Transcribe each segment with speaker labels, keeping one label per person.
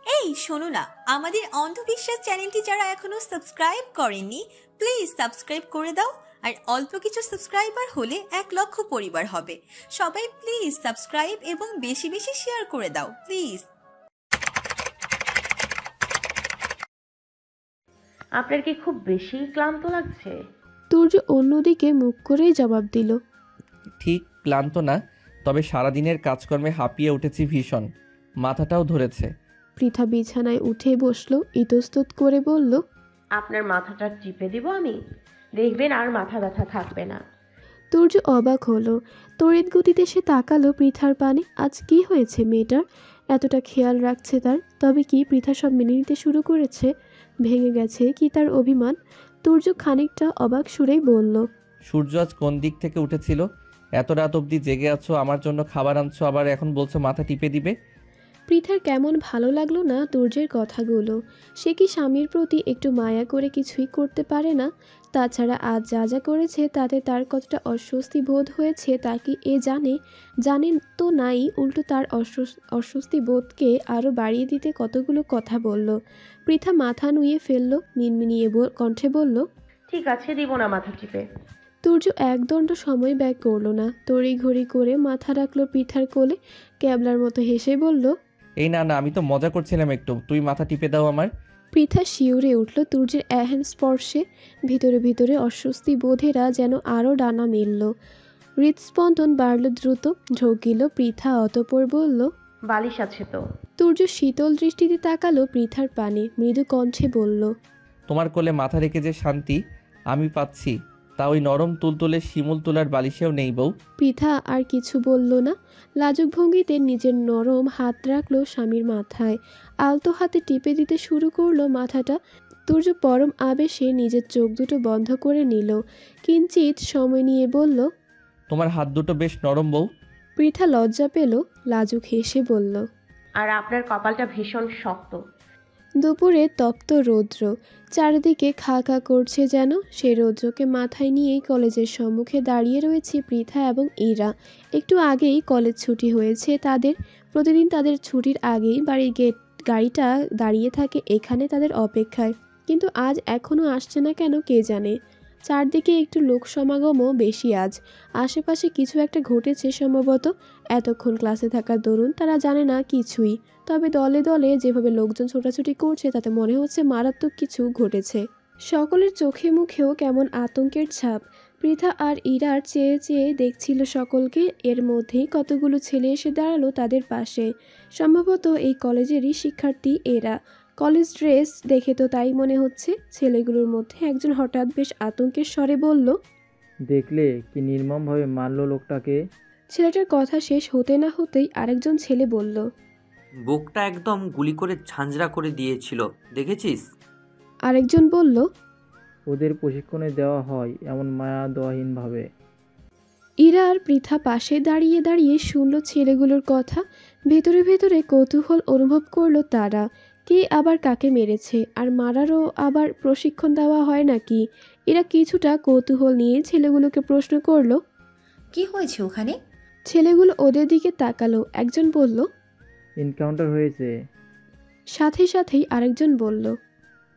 Speaker 1: এই শোনো না, আমাদের অন্ধবিশ্বাস চ্যানেলটি যারা এখনো সাবস্ক্রাইব করেননি প্লিজ সাবস্ক্রাইব করে দাও। আর অল্প কিছু সাবস্ক্রাইবার হলে 1,00,000 পরিবার হবে। সবাই প্লিজ সাবস্ক্রাইব এবং বেশি বেশি শেয়ার করে দাও প্লিজ।
Speaker 2: আপনার কি খুব বেশি ক্লান্ত লাগছে?
Speaker 3: তুর্য অন্যদিকে মুখ করেই জবাব দিল,
Speaker 4: ঠিক ক্লান্ত না, তবে সারাদিনের কাজকর্মে হাঁপিয়ে উঠেছি ভীষণ, মাথাটাও ধরেছে।
Speaker 3: পৃথা বিছানায় উঠে বসলো, ইতস্তত করে বলল,
Speaker 2: আপনার মাথাটা টিপে দিব আমি, দেখবেন আর মাথা ব্যথা থাকবে না।
Speaker 3: তুর্য অবাক হলো। তড়িৎ গতিতে সে তাকালো পৃথার পানে। আজ কি হয়েছে মেয়েটার? এতটা খেয়াল রাখছে তার। তবে কি পৃথা সব মেনে নিতে শুরু করেছে? ভেঙে গেছে কি তার অভিমান? তুর্য খানিকটা অবাক সুরেই বলল,
Speaker 4: সূর্য আজ কোন দিক থেকে উঠেছিল? এত রাত অবধি জেগে আছো, আমার জন্য খাবার আনছো, আবার এখন বলছো মাথা টিপে দিবে।
Speaker 3: পৃথার কেমন ভালো লাগলো না তুর্যের কথাগুলো। সে কি স্বামীর প্রতি একটু মায়া করে কিছুই করতে পারে না? তাছাড়া আজ যা যা করেছে তাতে তার কতটা অস্বস্তি বোধ হয়েছে তা কি এ জানেন তো নাই, উল্টো তার অস্বস্তি বোধকে আরও বাড়িয়ে দিতে কতগুলো কথা বলল। পৃথা মাথা নুয়ে ফেলল, মিনমিনিয়ে কণ্ঠে বলল,
Speaker 2: ঠিক আছে, দিব না মাথা টিপে।
Speaker 3: তুর্য একদণ্ড সময় ব্যয় করল না, তড়িঘড়ি করে মাথা রাখলো পৃথার কোলে, ক্যাবলার মতো হেসে বলল,
Speaker 4: এই না না, আমি তো মজা করছিলাম একটু, তুই মাথা টিপে দাও আমার।
Speaker 3: পৃথা শিউরে উঠল তুর্যের এহেন স্পর্শে। ভিতরে ভিতরে অস্বস্তি বোধেরা যেন আরও ডানা মেলল। হৃদস্পন্দন বাড়ল দ্রুত, ঢোকিল পৃথা। অতঃপর বলল,
Speaker 2: বালিশ আছে তো।
Speaker 3: তুর্য শীতল দৃষ্টিতে তাকালো পৃথার পানে, মৃদু কণ্ঠে বলল,
Speaker 4: তোমার কোলে মাথা রেখে যে শান্তি আমি পাচ্ছি তা ওই নরম তুলতুলে শিমুল তোলার বালিশেও নেই বউ।
Speaker 3: পৃথা আর কিছু বলল না। লাজুক ভঙ্গিতে নিজের নরম হাত রাখলো স্বামীর মাথায়, আলতো হাতে টিপে দিতে শুরু করলো মাথাটা। তুর্য পরম আবেশে নিজের চোখ দুটো বন্ধ করে নিল, কিঞ্চিত সময় নিয়ে বলল,
Speaker 4: তোমার হাত দুটো বেশ নরম বউ।
Speaker 3: পৃথা লজ্জা পেল, লাজুক হেসে বলল,
Speaker 2: আর আপনার কপালটা ভীষণ শক্ত।
Speaker 3: দুপুরে তপ্ত রৌদ্র, চারিদিকে খা খা করছে যেন। সে রৌদ্রকে মাথায় নিয়েই কলেজের সম্মুখে দাঁড়িয়ে রয়েছে পৃথা এবং ইরা। একটু আগেই কলেজ ছুটি হয়েছে তাদের। প্রতিদিন তাদের ছুটির আগেই বাড়ির গাড়িটা দাঁড়িয়ে থাকে এখানে তাদের অপেক্ষায়, কিন্তু আজ এখনও আসছে না কেন কে জানে। চারদিকে একটু লোক সমাগমও বেশি আজ। আশেপাশে কিছু একটা ঘটেছে সম্ভবত। এতক্ষণ ক্লাসে থাকার দরুন তারা জানে না কিছুই, তবে দলে দলে যেভাবে লোকজন ছোটাছুটি করছে তাতে মনে হচ্ছে মারাত্মক কিছু ঘটেছে। সকলের চোখে মুখেও কেমন আতঙ্কের ছাপ। পৃথা আর ইরার চেয়ে চেয়ে দেখছিল সকলকে। এর মধ্যেই কতগুলো ছেলে এসে দাঁড়ালো তাদের পাশে। সম্ভবত এই কলেজেরই শিক্ষার্থী এরা। কলেজ ড্রেস দেখে তো তাই মনে হচ্ছে। ছেলেগুলোর মধ্যে একজন হঠাৎ বেশ আতঙ্কের স্বরে বলল,
Speaker 5: দেখলে কি নির্মমভাবে মারল লোকটাকে।
Speaker 3: ছেলেটার কথা শেষ হতে না হতেই আরেকজন ছেলে বলল,
Speaker 6: বুকটা একদম গুলি করে ঝাঁঝরা করে দিয়েছিল, দেখেছিস?
Speaker 3: আরেকজন বলল,
Speaker 5: ওদের প্রশিক্ষণে দেওয়া হয় এমন মায়া দোয়াহীনভাবে।
Speaker 3: ইরা আর পৃথা পাশে দাঁড়িয়ে দাঁড়িয়ে শুনল ছেলেগুলোর কথা। ভেতরে ভেতরে কৌতূহল অনুভব করলো তারা, কে আবার কাকে মেরেছে, আর মারারও আবার প্রশিক্ষণ দেওয়া হয় নাকি। এরা কিছুটা কৌতূহল নিয়ে ছেলেগুলোকে প্রশ্ন করলো।
Speaker 1: কি হয়েছে ওখানে?
Speaker 3: ছেলেগুলো ওদের দিকে তাকালো। একজন বলল,
Speaker 5: এনকাউন্টার হয়েছে।
Speaker 3: সাথে সাথেই আরেকজন বলল,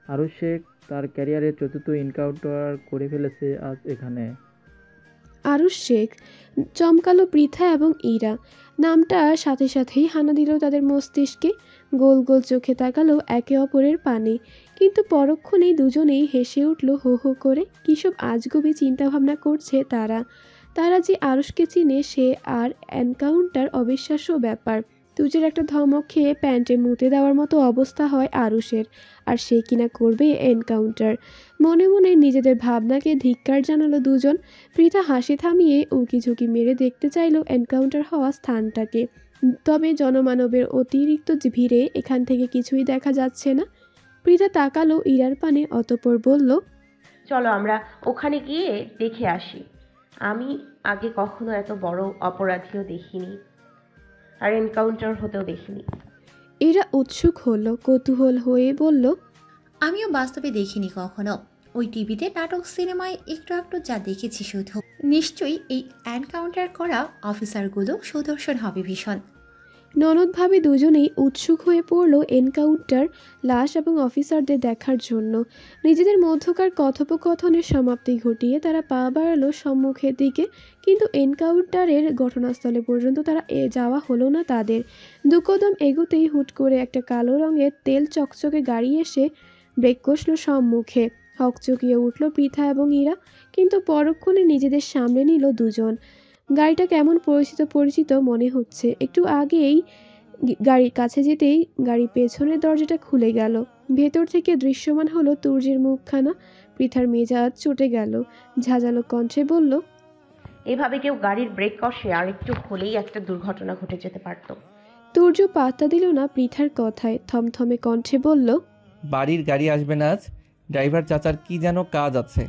Speaker 5: আরুষ শেখ তার ক্যারিয়ারের চতুর্থ এনকাউন্টার করে ফেলেছে আজ এখানে।
Speaker 3: আরুষ শেখ, চমকালো পৃথা এবং ইরা। নামটা সাথে সাথেই হানা দিল তাদের মস্তিষ্কে। গোল গোল চোখে তাকালো একে অপরের পানে, কিন্তু পরক্ষণেই দুজনেই হেসে উঠল হো হো করে। কিসব আজগুবি চিন্তাভাবনা করছে তারা। তারা যে আরুষকে চিনে সে আর এনকাউন্টার অবিশ্বাস্য ব্যাপার। তুজের একটা ধমক খেয়ে প্যান্টে মুতে দেওয়ার মতো অবস্থা হয় আরুষের, আর সে কিনা করবে এনকাউন্টার। মনে মনে নিজেদের ভাবনাকে ধিক্কার জানালো দুজন। পৃথা হাসি থামিয়ে উকি ঝুঁকি মেরে দেখতে চাইল এনকাউন্টার হওয়া স্থানটাকে, তবে জনমানবের অতিরিক্ত ভিড়ে এখান থেকে কিছুই দেখা যাচ্ছে না। পৃথা তাকালো ইরার পানে, অতঃপর বলল,
Speaker 2: চলো আমরা ওখানে গিয়ে দেখে আসি। আমি আগে কখনো এত বড় অপরাধীও দেখিনি, আর এনকাউন্টার হতেও দেখিনি।
Speaker 3: ইরা উৎসুক হলো, কৌতূহল হয়ে বলল,
Speaker 1: আমিও বাস্তবে দেখিনি কখনো, ওই টিভিতে নাটক সিনেমায় একটু একটু যা দেখেছি শুধু। নিশ্চয়ই এই এনকাউন্টার করা অফিসারগুলো সুদর্শন হবে ভীষণ।
Speaker 3: ননদ ভাবে দুজনেই উৎসুক হয়ে পড়ল এনকাউন্টার, লাশ এবং অফিসারদের দেখার জন্য। নিজেদের মধ্যকার কথোপকথনের সমাপ্তি ঘটিয়ে তারা পা বাড়ালো সম্মুখের দিকে, কিন্তু এনকাউন্টারের ঘটনাস্থলে পর্যন্ত তারা যাওয়া হলো না তাদের। দুকদম এগোতেই হুট করে একটা কালো রঙের তেল চকচকে গাড়ি এসে ব্রেক কষল সম্মুখে। হকচকিয়ে উঠল পৃথা এবং ইরা, কিন্তু পরক্ষণে নিজেদের সামনে নিল দুজন। গাড়িটা কেমন পরিচিত পরিচিত মনে হচ্ছে। একটু আগেই গাড়ির কাছে যেতেই গাড়ির পেছনের দরজাটা খুলে গেল। ভেতর থেকে দৃশ্যমান হলো তুর্যের মুখখানা। পৃথার মেজাজ চটে গেল, ঝাঁঝালো কণ্ঠে বলল,
Speaker 2: এভাবে কেউ গাড়ির ব্রেক কষে আর একটু হলেই একটা দুর্ঘটনা ঘটে যেতে পারত।
Speaker 3: তুর্য পাত্তা দিল না পৃথার কথায়, থমথমে কণ্ঠে বলল,
Speaker 4: বাড়ির গাড়ি আসবে না আজ, ড্রাইভার চাচার কি যেন কাজ আছে,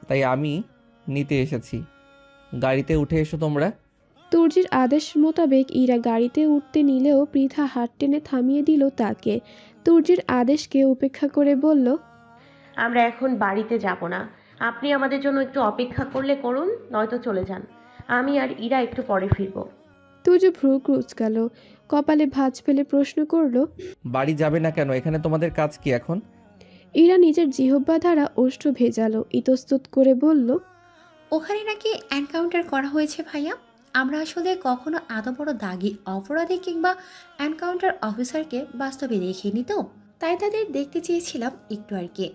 Speaker 4: তাই আমি নিতে এসেছি। গাড়িতে উঠে এসো তোমরা।
Speaker 3: তুর্যের আদেশ মোতাবেক ইরা গাড়িতে উঠতে নিলেও পৃথা হাত টেনে থামিয়ে দিল তাকে। তুর্যের আদেশকে উপেক্ষা করে বলল,
Speaker 2: আমরা এখন বাড়িতে যাব না, আপনি আমাদের জন্য একটু অপেক্ষা করলে করুন, নয়তো চলে যান। আমি আর ইরা একটু পরে ফিরব।
Speaker 3: তুর্য ভ্রু কুঁচকাল, কপালে ভাঁজ ফেলে প্রশ্ন করল,
Speaker 4: বাড়ি যাবে না কেন? এখানে তোমাদের কাজ কি এখন?
Speaker 3: ইরা নিজের জিহ্বা দ্বারা ওষ্ঠ ভেজালো, ইতস্তত করে বলল,
Speaker 7: ওখানে নাকি এনকাউন্টার করা হয়েছে ভাইয়া। আমরা আসলে কখনো এত বড় দাগি অপরাধী কিংবা এনকাউন্টার অফিসারকে বাস্তবে দেখিনি, তো তাই তাদের দেখতে চেয়েছিলাম একটু আর কি।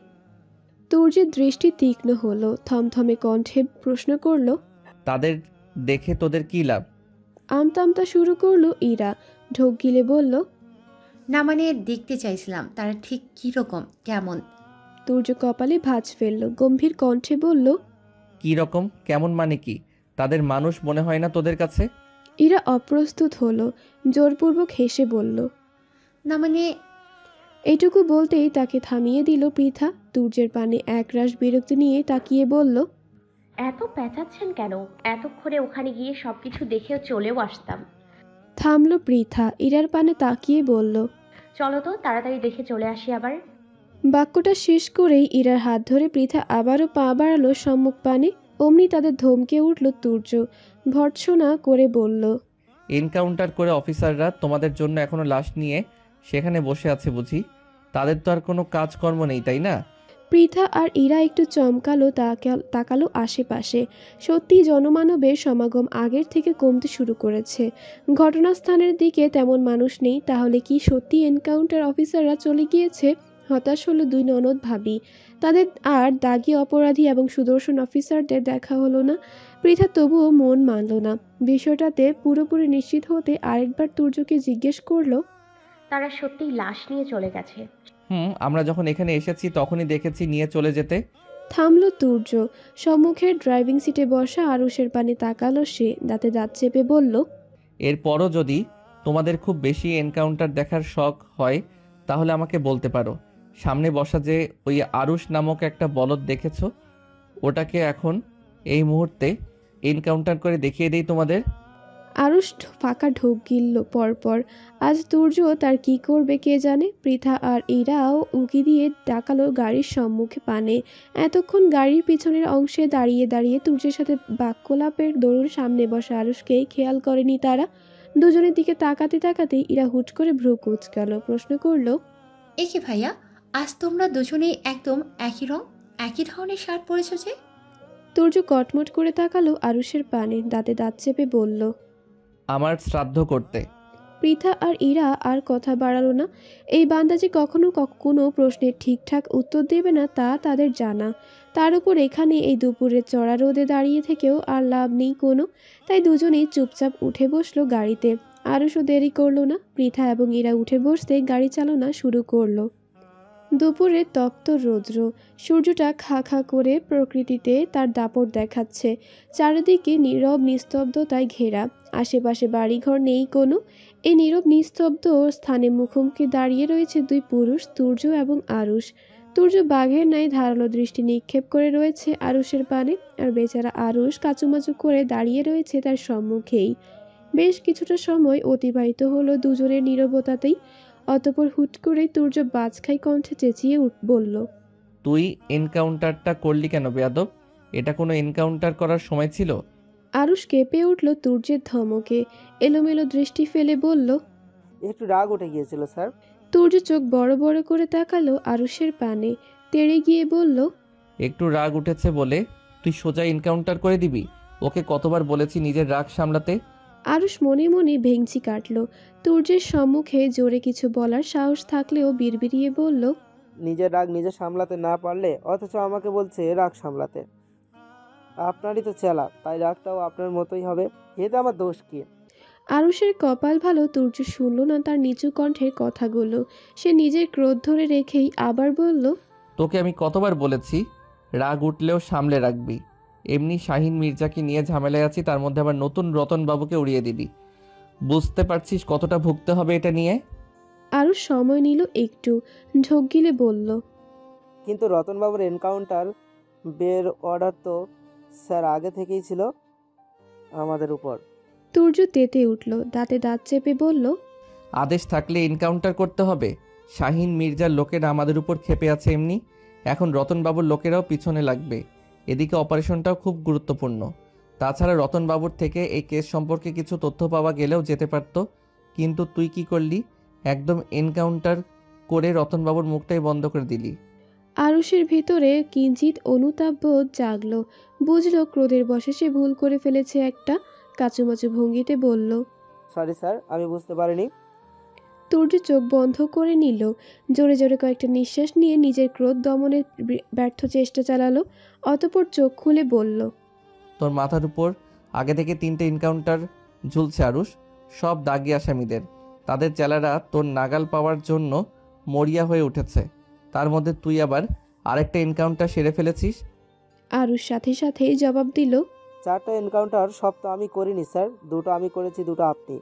Speaker 3: তুর্যের দৃষ্টি তীক্ষ্ণ হলো, থমথমে কণ্ঠে প্রশ্ন করল,
Speaker 4: তাদের দেখে তোদের কি লাভ?
Speaker 3: আমতামতা শুরু করলো ইরা, ঢোক গিলে বলল,
Speaker 7: না মানে দেখতে চাইছিলাম তারা ঠিক কীরকম, কেমন।
Speaker 3: তুর্য কপালে ভাঁজ ফেলল, গম্ভীর কণ্ঠে বলল,
Speaker 4: কি রকম কেমন মানে কি? তাদের মানুষ মনে হয় না তোদের কাছে?
Speaker 3: ইরা অপ্রস্তুত হলো, জোরপূর্বক হেসে বলল,
Speaker 7: না মানে
Speaker 3: এইটুকু বলতেই তাকে থামিয়ে দিল পৃথা। তুর্যের পানে একরাশ বিরক্তি নিয়ে তাকিয়ে বলল,
Speaker 2: এত পেঁচাচ্ছেন কেন? এতক্ষণে ওখানে গিয়ে সবকিছু দেখে চলেও আসতাম।
Speaker 3: থামল পৃথা, ইরার পানে তাকিয়ে বলল,
Speaker 2: চলো তো তাড়াতাড়ি দেখে চলে আসি আবার।
Speaker 3: বাক্যটা শেষ করেই ইরার হাত ধরে পৃথা আবারও পা বাড়ালো সম্মুখ পানে। অমনি তাদের ধমকে উঠল তুর্য, ভর্ৎসনা করে বলল,
Speaker 4: এনকাউন্টার করে অফিসাররা তোমাদের জন্য এখনো লাশ নিয়ে সেখানে বসে আছে বুঝি? তাদের তো আর কোনো কাজকর্ম নেই, তাই না?
Speaker 3: পৃথা আর ইরা একটু চমকালো, তাকালো আশেপাশে। সত্যি জনমানবের সমাগম আগের থেকে কমতে শুরু করেছে। ঘটনাস্থানের দিকে তেমন মানুষ নেই। তাহলে কি সত্যি এনকাউন্টার অফিসাররা চলে গিয়েছে? হতাশ হলো দুই ননদ ভাবি। তাদের আর দাগি অপরাধী এবং সুদর্শন অফিসারদের দেখা হলো না। পৃথা তবুও মন মানল না। বিষয়টাতে পুরোপুরি নিশ্চিত হতে আরেকবার তুর্যকে জিজ্ঞেস করলো,
Speaker 2: তারা সত্যিই লাশ নিয়ে চলে গেছে?
Speaker 4: আমরা যখন এখানে এসেছি তখনই দেখেছি নিয়ে চলে যেতে।
Speaker 3: থামল তুর্য। সম্মুখের ড্রাইভিং সিটে বসা আরুষের পানে তাকালো সে, দাঁতে দাঁত চেপে বলল,
Speaker 4: এরপরও যদি তোমাদের খুব বেশি এনকাউন্টার দেখার শখ হয় তাহলে আমাকে বলতে পারো। সামনে বসা যে ওই আরুষ নামক একটা বলদ দেখেছো, ওটাকে এখন এই মুহূর্তে এনকাউন্টার করে দেখিয়ে দেই তোমাদের।
Speaker 3: আরুষ ফাঁকা ঢোক গিলল পরপর। আজ তুর্য তার কি করবে কে জানে। পৃথা আর ইরাও উঁকি দিয়ে তাকালো গাড়ির সম্মুখে পানে। এতক্ষণ গাড়ির পিছনের অংশে দাঁড়িয়ে দাঁড়িয়ে তুর্যের সাথে বাক্যলাপের দরুন সামনে বসা আরুষকেই খেয়াল করেনি তারা। দুজনের দিকে তাকাতে তাকাতেই ইরা হুট করে ভ্রু কুঁচকাল, প্রশ্ন করলো,
Speaker 7: এ কি ভাইয়া, আজ তোমরা দুজনেই একদম একই রং, একই ধরনের শার্ট পরেছো যে?
Speaker 3: তুর্য কটমট করে তাকালো আরুষের পানে, দাঁতে দাঁত চেপে বলল,
Speaker 4: আমার শ্রাদ্ধ করতে।
Speaker 3: পৃথা আর ইরা আর কথা বাড়ালো না। এই বান্দা যে কখনো কোনো প্রশ্নের ঠিকঠাক উত্তর দেবে না তা তাদের জানা। তার উপর এখানে এই দুপুরের চড়া রোদে দাঁড়িয়ে থেকেও আর লাভ নেই কোনো। তাই দুজনেই চুপচাপ উঠে বসলো গাড়িতে। আরুষও দেরি করলো না। পৃথা এবং ইরা উঠে বসতে গাড়ি চালনা শুরু করলো। দুপুরে তপ্ত রৌদ্র, সূর্যটা খা খা করে প্রকৃতিতে তার দাপট দেখাচ্ছে। চারিদিকে নীরব নিস্তব্ধতায় ঘেরা, আশেপাশে বাড়িঘর নেই কোনো। এই নীরব নিস্তব্ধ স্থানে মুখোমুখি দাঁড়িয়ে রয়েছে দুই পুরুষ, তুর্য এবং আরুষ। তুর্য বাঘের ন্যায় ধারালো দৃষ্টি নিক্ষেপ করে রয়েছে আরুষের পানে, আর বেচারা আরুষ কাচুমাচু করে দাঁড়িয়ে রয়েছে তার সম্মুখেই। বেশ কিছুটা সময় অতিবাহিত হলো দুজনের নীরবতাতেই। অতঃপর হুট করে তুর্য বাজখাই কণ্ঠে চেঁচিয়ে বলল,
Speaker 4: তুই এনকাউন্টারটা করলি কেন বেয়াদব? এটা কোনো এনকাউন্টার করার সময় ছিল?
Speaker 3: আরুষ কেঁপে উঠল তুর্যের ধমকে, এলোমেলো দৃষ্টি ফেলে বলল,
Speaker 8: একটু রাগ উঠে গিয়েছিল স্যার।
Speaker 3: তুর্য চোখ বড় বড় করে তাকালো আরুষের পানে, তেড়ে গিয়ে বলল,
Speaker 4: একটু রাগ উঠেছে বলে তুই সোজা এনকাউন্টার করে দিবি? ওকে কতবার বলেছি নিজের রাগ সামলাতে।
Speaker 3: আরুষ মনে মনে ভেংচি কাটল। তুর্যের সম্মুখে জোরে কিছু বলার সাহস থাকলেও বিড়বিড়িয়ে বলল,
Speaker 8: নিজের রাগ নিজে সামলাতে না পারলে অথচ আমাকে বলছে রাগ সামলাতে। আপনারই তো চেলা, তাই রাগটাও আপনার মতোই হবে। এতে আমার দোষ কি?
Speaker 3: আরুষের কপাল ভালো তুর্য শুনল না তার নিচু কণ্ঠের কথাগুলো। সে নিজের ক্রোধ ধরে রেখেই আবার বলল,
Speaker 4: তোকে আমি কতবার বলেছি রাগ উঠলেও সামলে রাখবি। এমনি শাহিন মির্জাকে নিয়ে ঝামেলায় আছি, তার মধ্যে আবার নতুন রতনবাবুকে উড়িয়ে দিবি। বুঝতে পারছিস কতটা ভুগতে হবে এটা নিয়ে?
Speaker 3: আরুষ সময় নিল একটু, ঢোক গিলে বলল,
Speaker 8: কিন্তু রতনবাবুর এনকাউন্টার বের অর্ডার তো স্যার আগে থেকেই ছিল আমাদের উপর।
Speaker 3: তুর্য তেতে উঠল, দাঁতে দাঁত চেপে বলল,
Speaker 4: আদেশ থাকলে এনকাউন্টার করতে হবে? শাহিন মির্জার লোকেরা আমাদের উপর ক্ষেপে আছে এমনি, এখন রতনবাবুর লোকেরাও পিছনে লাগবে। এদিকে অপারেশনটাও খুব গুরুত্বপূর্ণ। তাছাড়া রতনবাবুর থেকে এই কেস সম্পর্কে কিছু তথ্য পাওয়া গেলেও যেতে পারত, কিন্তু তুই কি করলি? একদম এনকাউন্টার করে রতনবাবুর মুখটাই বন্ধ করে দিলি।
Speaker 3: আরুষের ভিতরে কিঞ্চিত অনুতাপ বোধ জাগল। বুঝল ক্রোধের বশে সে ভুল করে ফেলেছে একটা। কাচুমাচু ভঙ্গিতে বলল,
Speaker 8: সরি স্যার, আমি বুঝতে পারিনি।
Speaker 3: তুর্য চোখ বন্ধ করে নিল। জোরে জোরে কয়েকটা নিঃশ্বাস নিয়ে নিজের ক্রোধ দমনের ব্যর্থ চেষ্টা চালালো। অতঃপর চোখ খুলে বলল,
Speaker 4: তোর মাথার উপর আগে থেকে 3টে এনকাউন্টার ঝুলছে আরুষ, সব দাগি আসামিদের। তাদের চেলারা তোর নাগাল পাওয়ার জন্য মরিয়া হয়ে উঠেছে। তার মধ্যে তুই আবার আরেকটা এনকাউন্টার সেরে ফেলেছিস।
Speaker 3: আরুষ সাথে সাথেই জবাব দিল,
Speaker 8: 4টা এনকাউন্টার সব তো আমি করিনি স্যার, 2টো আমি করেছি, 2টো আপনি।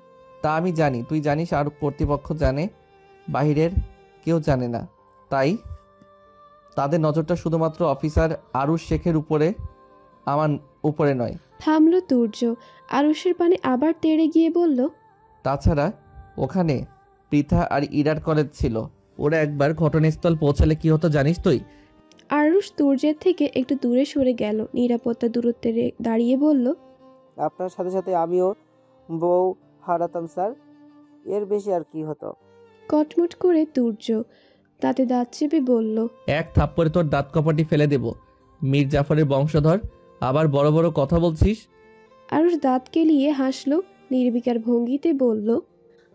Speaker 4: তা আমি জানি, তুই জানিস, আর কর্তৃপক্ষ জানে, বাহিরের কেউ জানে না। তাই তাদের নজরটা শুধুমাত্র অফিসার আরুষ শেখের উপরে, আমার উপরে নয়।
Speaker 3: থামল তুর্য। আরুষের পানে আবার তেড়ে গিয়ে বলল,
Speaker 4: তাছাড়া ওখানে পৃথা আর ইরার কলেজ ছিল। ওরা একবার ঘটনাস্থল পৌঁছালে কি হতো জানিস তুই?
Speaker 3: আরুষ তুর্যের থেকে একটু দূরে সরে গেল, নিরাপত্তা দূরত্বে দাঁড়িয়ে বলল,
Speaker 8: আপনার সাথে সাথে আমিও বউ হারাতাম স্যার, এর বেশি আর কি হতো?
Speaker 3: কটমট করে তুর্য, তাতে দাঁত চেপে বলল,
Speaker 4: এক থাপ্পড়ে তোর দাঁত কপাটি ফেলে দেব। মীর জাফরের বংশধর, আবার বড় বড় কথা বলছিস।
Speaker 3: আরুষ দাঁত কেলিয়ে হাসল, নির্বিকার ভঙ্গিতে বলল,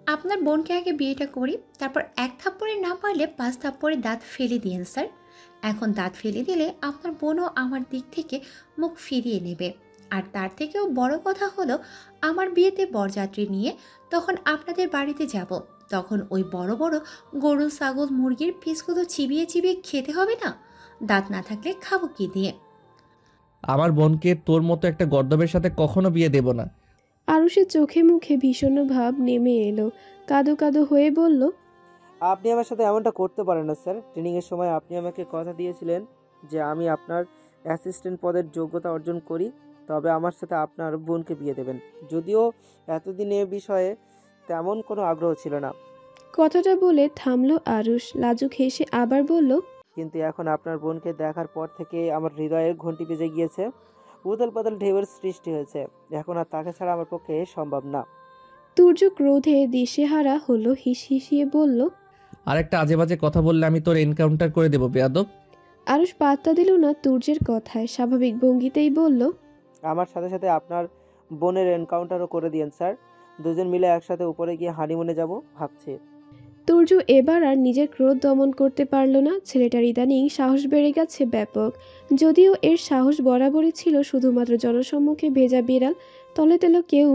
Speaker 7: আপনার বোনকে আগে বিয়েটা করি, তারপর 1 থাপ্পড়ে না পারলে 5 থাপ্পড়ে দাঁত ফেলে দিন স্যার। এখন দাঁত ফেলে দিলে আপনার বোনও আমার দিক থেকে মুখ ফিরিয়ে নেবে। আর তার থেকেও বড় কথা হলো, আমার বিয়েতে বরযাত্রী নিয়ে তখন আপনাদের বাড়িতে যাব। তখন ওই বড় বড় গরু, ছাগল, মুরগির পিসগুলো চিবিয়ে চিবিয়ে খেতে হবে না? দাঁত না থাকলে খাবো কি দিয়ে?
Speaker 4: আমার বোনকে তোর মতো একটা গর্দবের সাথে কখনো বিয়ে দেব না।
Speaker 3: আরুষের চোখে মুখে ভীষণ ভাব নেমে এলো, কাদো কাদো হয়ে বলল,
Speaker 8: আপনি আমার সাথে এমনটা করতে পারেন না স্যার। ট্রেনিংয়ের সময় আপনি আমাকে কথা দিয়েছিলেন যে আমি আপনার অ্যাসিস্ট্যান্ট পদের যোগ্যতা অর্জন করি তবে আমার সাথে আপনার বোনকে বিয়ে দেবেন। যদিও এতদিন এ বিষয়ে তেমন কোনো আগ্রহ ছিল না,
Speaker 3: কথাটা বলে থামলো আরুষ। লাজুক হেসে আবার বলল,
Speaker 8: কিন্তু এখন আপনার বোনকে দেখার পর থেকে আমার হৃদয়ের ঘন্টি বেজে গিয়েছে। উদল পাতাল ঢেউয়ের সৃষ্টি হয়েছে। এখন আর তাকে ছাড়া আমার পক্ষে সম্ভব না।
Speaker 3: তুর্য ক্রোধে দিশেহারা হলো, হিস হিসিয়ে বলল,
Speaker 4: আর একটা আজে বাজে কথা বললে আমি তোর এনকাউন্টার করে দেবো বেয়াদব।
Speaker 3: আরুষ পাত্তা দিল না তুর্যের কথায়, স্বাভাবিক ভঙ্গিতেই বলল,
Speaker 8: আমার সাথে সাথে আপনার বোনের এনকাউন্টারও করে দিয়েন স্যার। দুজন মিলে একসাথে উপরে গিয়ে হানিমুনে যাব ভাবছি।
Speaker 3: তুর্য এবার আর নিজের ক্রোধ দমন করতে পারল না। ছেলেটার ইদানিং সাহস বেড়ে গেছে ব্যাপক। যদিও এর সাহস বরাবরই ছিল, শুধুমাত্র জনসম্মুখে ভেজা বিড়াল, তলে তলে কেউ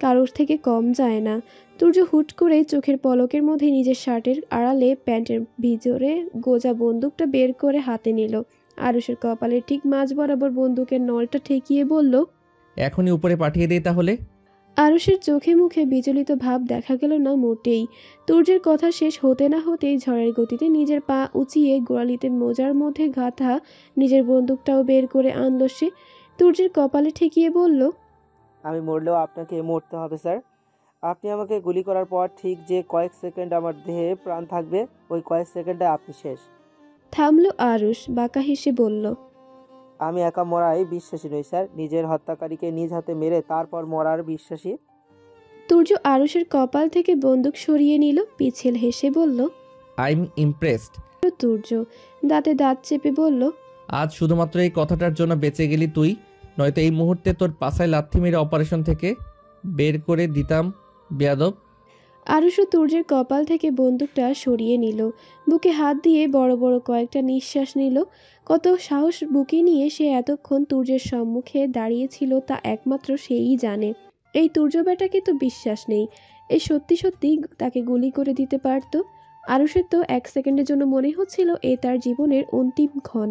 Speaker 3: কারোর থেকে কম যায় না। তুর্য হুট করে চোখের পলকের মধ্যে নিজের শার্টের আড়ালে প্যান্টের ভিতরে গোজা বন্দুকটা বের করে হাতে নিল। আরুষের কপালের ঠিক মাঝ বরাবর বন্দুকের নলটা ঠেকিয়ে বলল,
Speaker 4: এখনই উপরে পাঠিয়ে দেই তাহলে।
Speaker 3: আরুষের চোখে মুখে বিচলিত ভাব দেখা গেল না মোটেই। তুর্যের কথা শেষ হতে না হতেই ঝড়ের গতিতে নিজের পা উঁচিয়ে গোড়ালিতে মোজার মধ্যে গাঁথা নিজের বন্দুকটাও বের করে আনল সে। তুর্যের কপালে ঠেকিয়ে বলল,
Speaker 8: আমি মরলেও আপনাকে মরতে হবে স্যার। আপনি আমাকে গুলি করার পর ঠিক যে কয়েক সেকেন্ড আমার দেহে প্রাণ থাকবে, ওই কয়েক সেকেন্ডে আপনি শেষ।
Speaker 3: থামলো আরুষ, বাঁকা হেসে বলল,
Speaker 8: আমি একা মরাই বিশ্বাসী নই স্যার। নিজের হত্যাকারীকে নিজ হাতে মেরে তারপর মরার বিশ্বাসী।
Speaker 3: তুর্য আরুষের কপাল থেকে বন্দুক সরিয়ে নিল, পিছেল হেসে বলল।
Speaker 4: I am impressed.
Speaker 3: তুর্য দাঁতে দাঁত চেপে বলল।
Speaker 4: আজ শুধুমাত্র এই কথাটার জন্য বেঁচে গেলি তুই, নয়তো এই মুহূর্তে তোর পাছায় লাথি মেরে অপারেশন থেকে বের করে দিতাম বেয়াদব।
Speaker 3: আরুষও তুর্যের কপাল থেকে বন্দুকটা সরিয়ে নিল, বুকে হাত দিয়ে বড় বড় কয়েকটা নিঃশ্বাস নিল। কত সাহস বুকে নিয়ে সে এতক্ষণ তুর্যের সম্মুখে দাঁড়িয়েছিল তা একমাত্র সেই জানে। এই তুর্য বেটাকে তো বিশ্বাস নেই, এই সত্যি সত্যি তাকে গুলি করে দিতে পারত। আরুষের তো এক সেকেন্ডের জন্য মনে হচ্ছিল এ তার জীবনের অন্তিম ক্ষণ।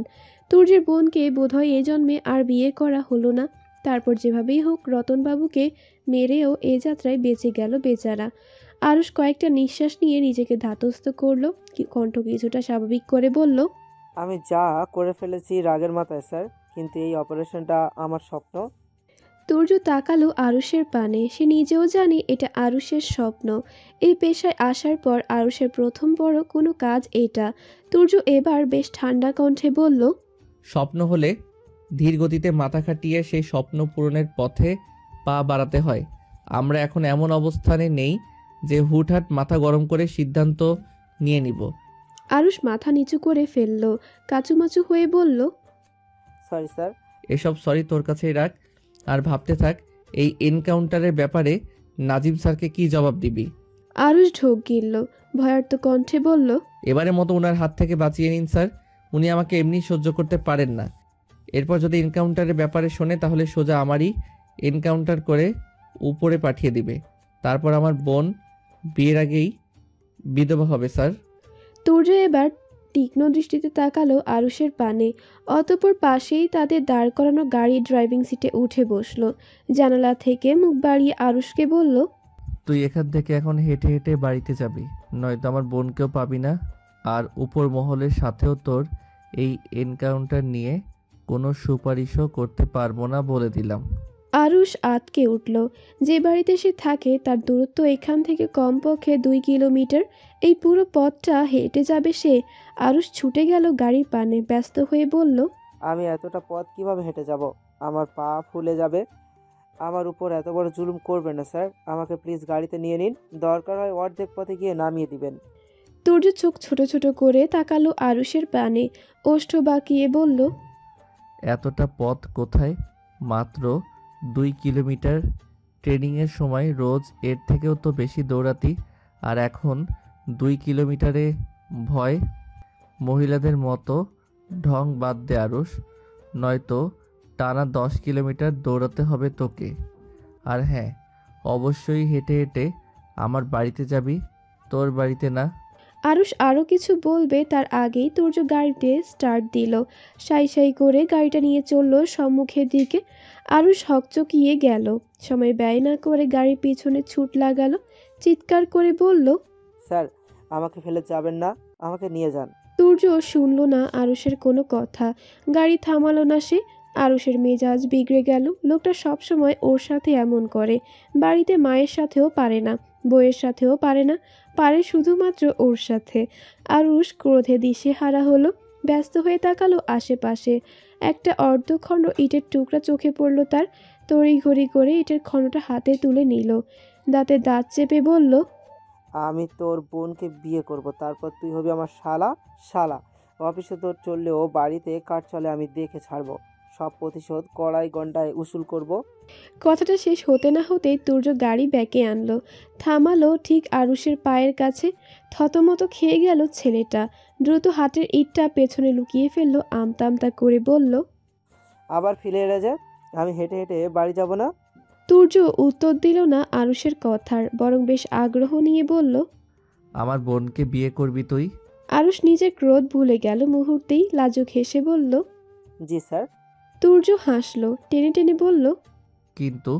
Speaker 3: তুর্যের বোনকে বোধহয় এ জন্মে আর বিয়ে করা হলো না। তারপর যেভাবেই হোক রতনবাবুকে মেরেও এ যাত্রায় বেঁচে গেল বেচারা। আরুষ কয়েকটা নিঃশ্বাস নিয়ে নিজেকে ধাতস্থ করলো, কণ্ঠ কিছুটা স্বাভাবিক করে বলল।
Speaker 8: আমি যা করে ফেলেছি রাগের মাথায় স্যার, কিন্তু এই অপারেশনটা আমার স্বপ্ন।
Speaker 3: তুর্য তাকালো আরুষের পানে, সে নিজেও জানে এটা আরুষের স্বপ্ন। এই পেশায় আসার পর আরুষের প্রথম বড় কোনো কাজ এটা। তুর্য এবার বেশ ঠান্ডা কণ্ঠে বলল।
Speaker 4: স্বপ্ন হলে ধীর গতিতে মাথা খাটিয়ে সেই স্বপ্ন পূরণের পথে পা বাড়াতে হয়। আমরা এখন এমন অবস্থানে নেই যে হুটহাট মাথা গরম করে সিদ্ধান্ত নিয়ে নিব।
Speaker 3: আরুষ মাথা নিচু করে ফেলল, কাচুমাচু হয়ে বলল।
Speaker 8: Sorry sir.
Speaker 4: এসব সরি তোর কাছেই রাখ, আর ভাবতে থাক এই এনকাউন্টারের ব্যাপারে নাজিম স্যারকে কি জবাব দিবি।
Speaker 3: আরুষ ঢোক গিলল, ভয়ার্ত কণ্ঠে বলল।
Speaker 4: এবারের মতো ওনার হাত থেকে বাঁচিয়ে নিন স্যার, উনি আমাকে এমনি সহ্য করতে পারেন না। এরপর যদি এনকাউন্টারের ব্যাপারে শোনে তাহলে সোজা আমারই এনকাউন্টার করে উপরে পাঠিয়ে দিবে। তারপর আমার বোন বিয়ের আগেই বিধবা হবে স্যার।
Speaker 3: তুর্য এবার তীক্ষ্ণ দৃষ্টিতে তাকালো আরুষের পানে, অতঃপর পাশেই তাদের দাঁড় করানো গাড়ি ড্রাইভিং সিটে উঠে বসলো। জানালা থেকে মুখ বাড়িয়ে আরুষকে বলল।
Speaker 4: তুই এখান থেকে এখন হেঁটে হেঁটে বাড়িতে যাবি, নয়তো আমার বোনকেও পাবি না, আর উপর মহলের সাথেও তোর এই এনকাউন্টার নিয়ে কোনো সুপারিশও করতে পারবো না বলে দিলাম।
Speaker 3: আরুষ আতকে উঠল। যে বাড়িতে সে থাকে তার দূরত্ব এখান থেকে কমপক্ষে 2 কিলোমিটার। এই পুরো পথটা হেঁটে যাবে সে। আরুষ ছুটে গেল গাড়ির পানে, ব্যস্ত হয়ে বলল।
Speaker 8: আমি এতটা পথ কিভাবে হেঁটে যাব? আমার পা ফুলে যাবে। আমার উপর এত বড় জুলুম করবেন না স্যার, আমাকে প্লিজ গাড়িতে নিয়ে নিন, দরকার হয় অর্ধেক পথে গিয়ে নামিয়ে দিবেন।
Speaker 3: তুর্য চোখ ছোট ছোট করে তাকালো আরুষের পানে, ওষ্ঠ বাঁকিয়ে বলল।
Speaker 4: এতটা পথ কোথায়? মাত্র 2 কিলোমিটার। ট্রেনিংয়ের সময় রোজ এর থেকেও তো বেশি দৌড়াতি, আর এখন 2 কিলোমিটারে ভয়। মহিলাদের মতো ঢং বাদ দে আরুষ, নয়তো টানা 10 কিলোমিটার দৌড়াতে হবে তোকে। আর হ্যাঁ, অবশ্যই হেঁটে হেঁটে আমার বাড়িতে যাবি, তোর বাড়িতে না।
Speaker 3: আরুষ আরও কিছু বলবে তার আগেই তুর্য গাড়িতে স্টার্ট দিল। সাই সাই করে গাড়িটা নিয়ে চলল সম্মুখের দিকে। আরুষ হকচকিয়ে গেল, সময় ব্যয় না করে গাড়ির পিছনে ছুট লাগালো, চিৎকার করে বলল।
Speaker 8: স্যার, আমাকে ফেলে যাবেন না, আমাকে নিয়ে যান।
Speaker 3: তুর্য শুনল না আরুষের কোনো কথা, গাড়ি থামালো না সে। আরুষের মেজাজ বিগড়ে গেল। লোকটা সবসময় ওর সাথে এমন করে, বাড়িতে মায়ের সাথেও পারে না, বউয়ের সাথেও পারে না, পারে শুধুমাত্র ওর সাথে। আরুষ ক্রোধে দিশেহারা হলো, ব্যস্ত হয়ে তাকালো আশেপাশে। একটা অর্ধখণ্ড ইটের টুকরা চোখে পড়ল তার। তড়িঘড়ি করে ইটের খণ্ডটা হাতে তুলে নিল, দাঁতে দাঁত চেপে বলল।
Speaker 8: আমি তোর বোনকে বিয়ে করব, তারপর তুই হবি আমার শালা। শালা অফিসে তোর চললেও বাড়িতে কাজ চলে আমি দেখে ছাড়বো। সব প্রতিশোধ কড়াই গন্ডায় উসুল করব।
Speaker 3: কথাটা শেষ হতে না হতেই তুর্য গাড়ি ব্যাকে আনলো, থামালো ঠিক আরুষের পায়ের কাছে। থতমত খেয়ে গেল ছেলেটা, দ্রুত হাতের ইটটা পেছনে লুকিয়ে ফেললো, আমতা আমতা করে বলল।
Speaker 8: আবার ফিরে এলে যে, আমি হেঁটে হেঁটে বাড়ি যাব না।
Speaker 3: তুর্য উত্তর দিল না আরুষের কথার, বরং বেশ আগ্রহ নিয়ে বলল।
Speaker 4: আমার বোনকে বিয়ে করবি তুই?
Speaker 3: আরুষ নিজের ক্রোধ ভুলে গেল মুহূর্তেই, লাজুক হেসে বলল।
Speaker 8: জি স্যার।
Speaker 3: তুর্য হাসলো, টেনে টেনে বলল।
Speaker 4: কিন্তু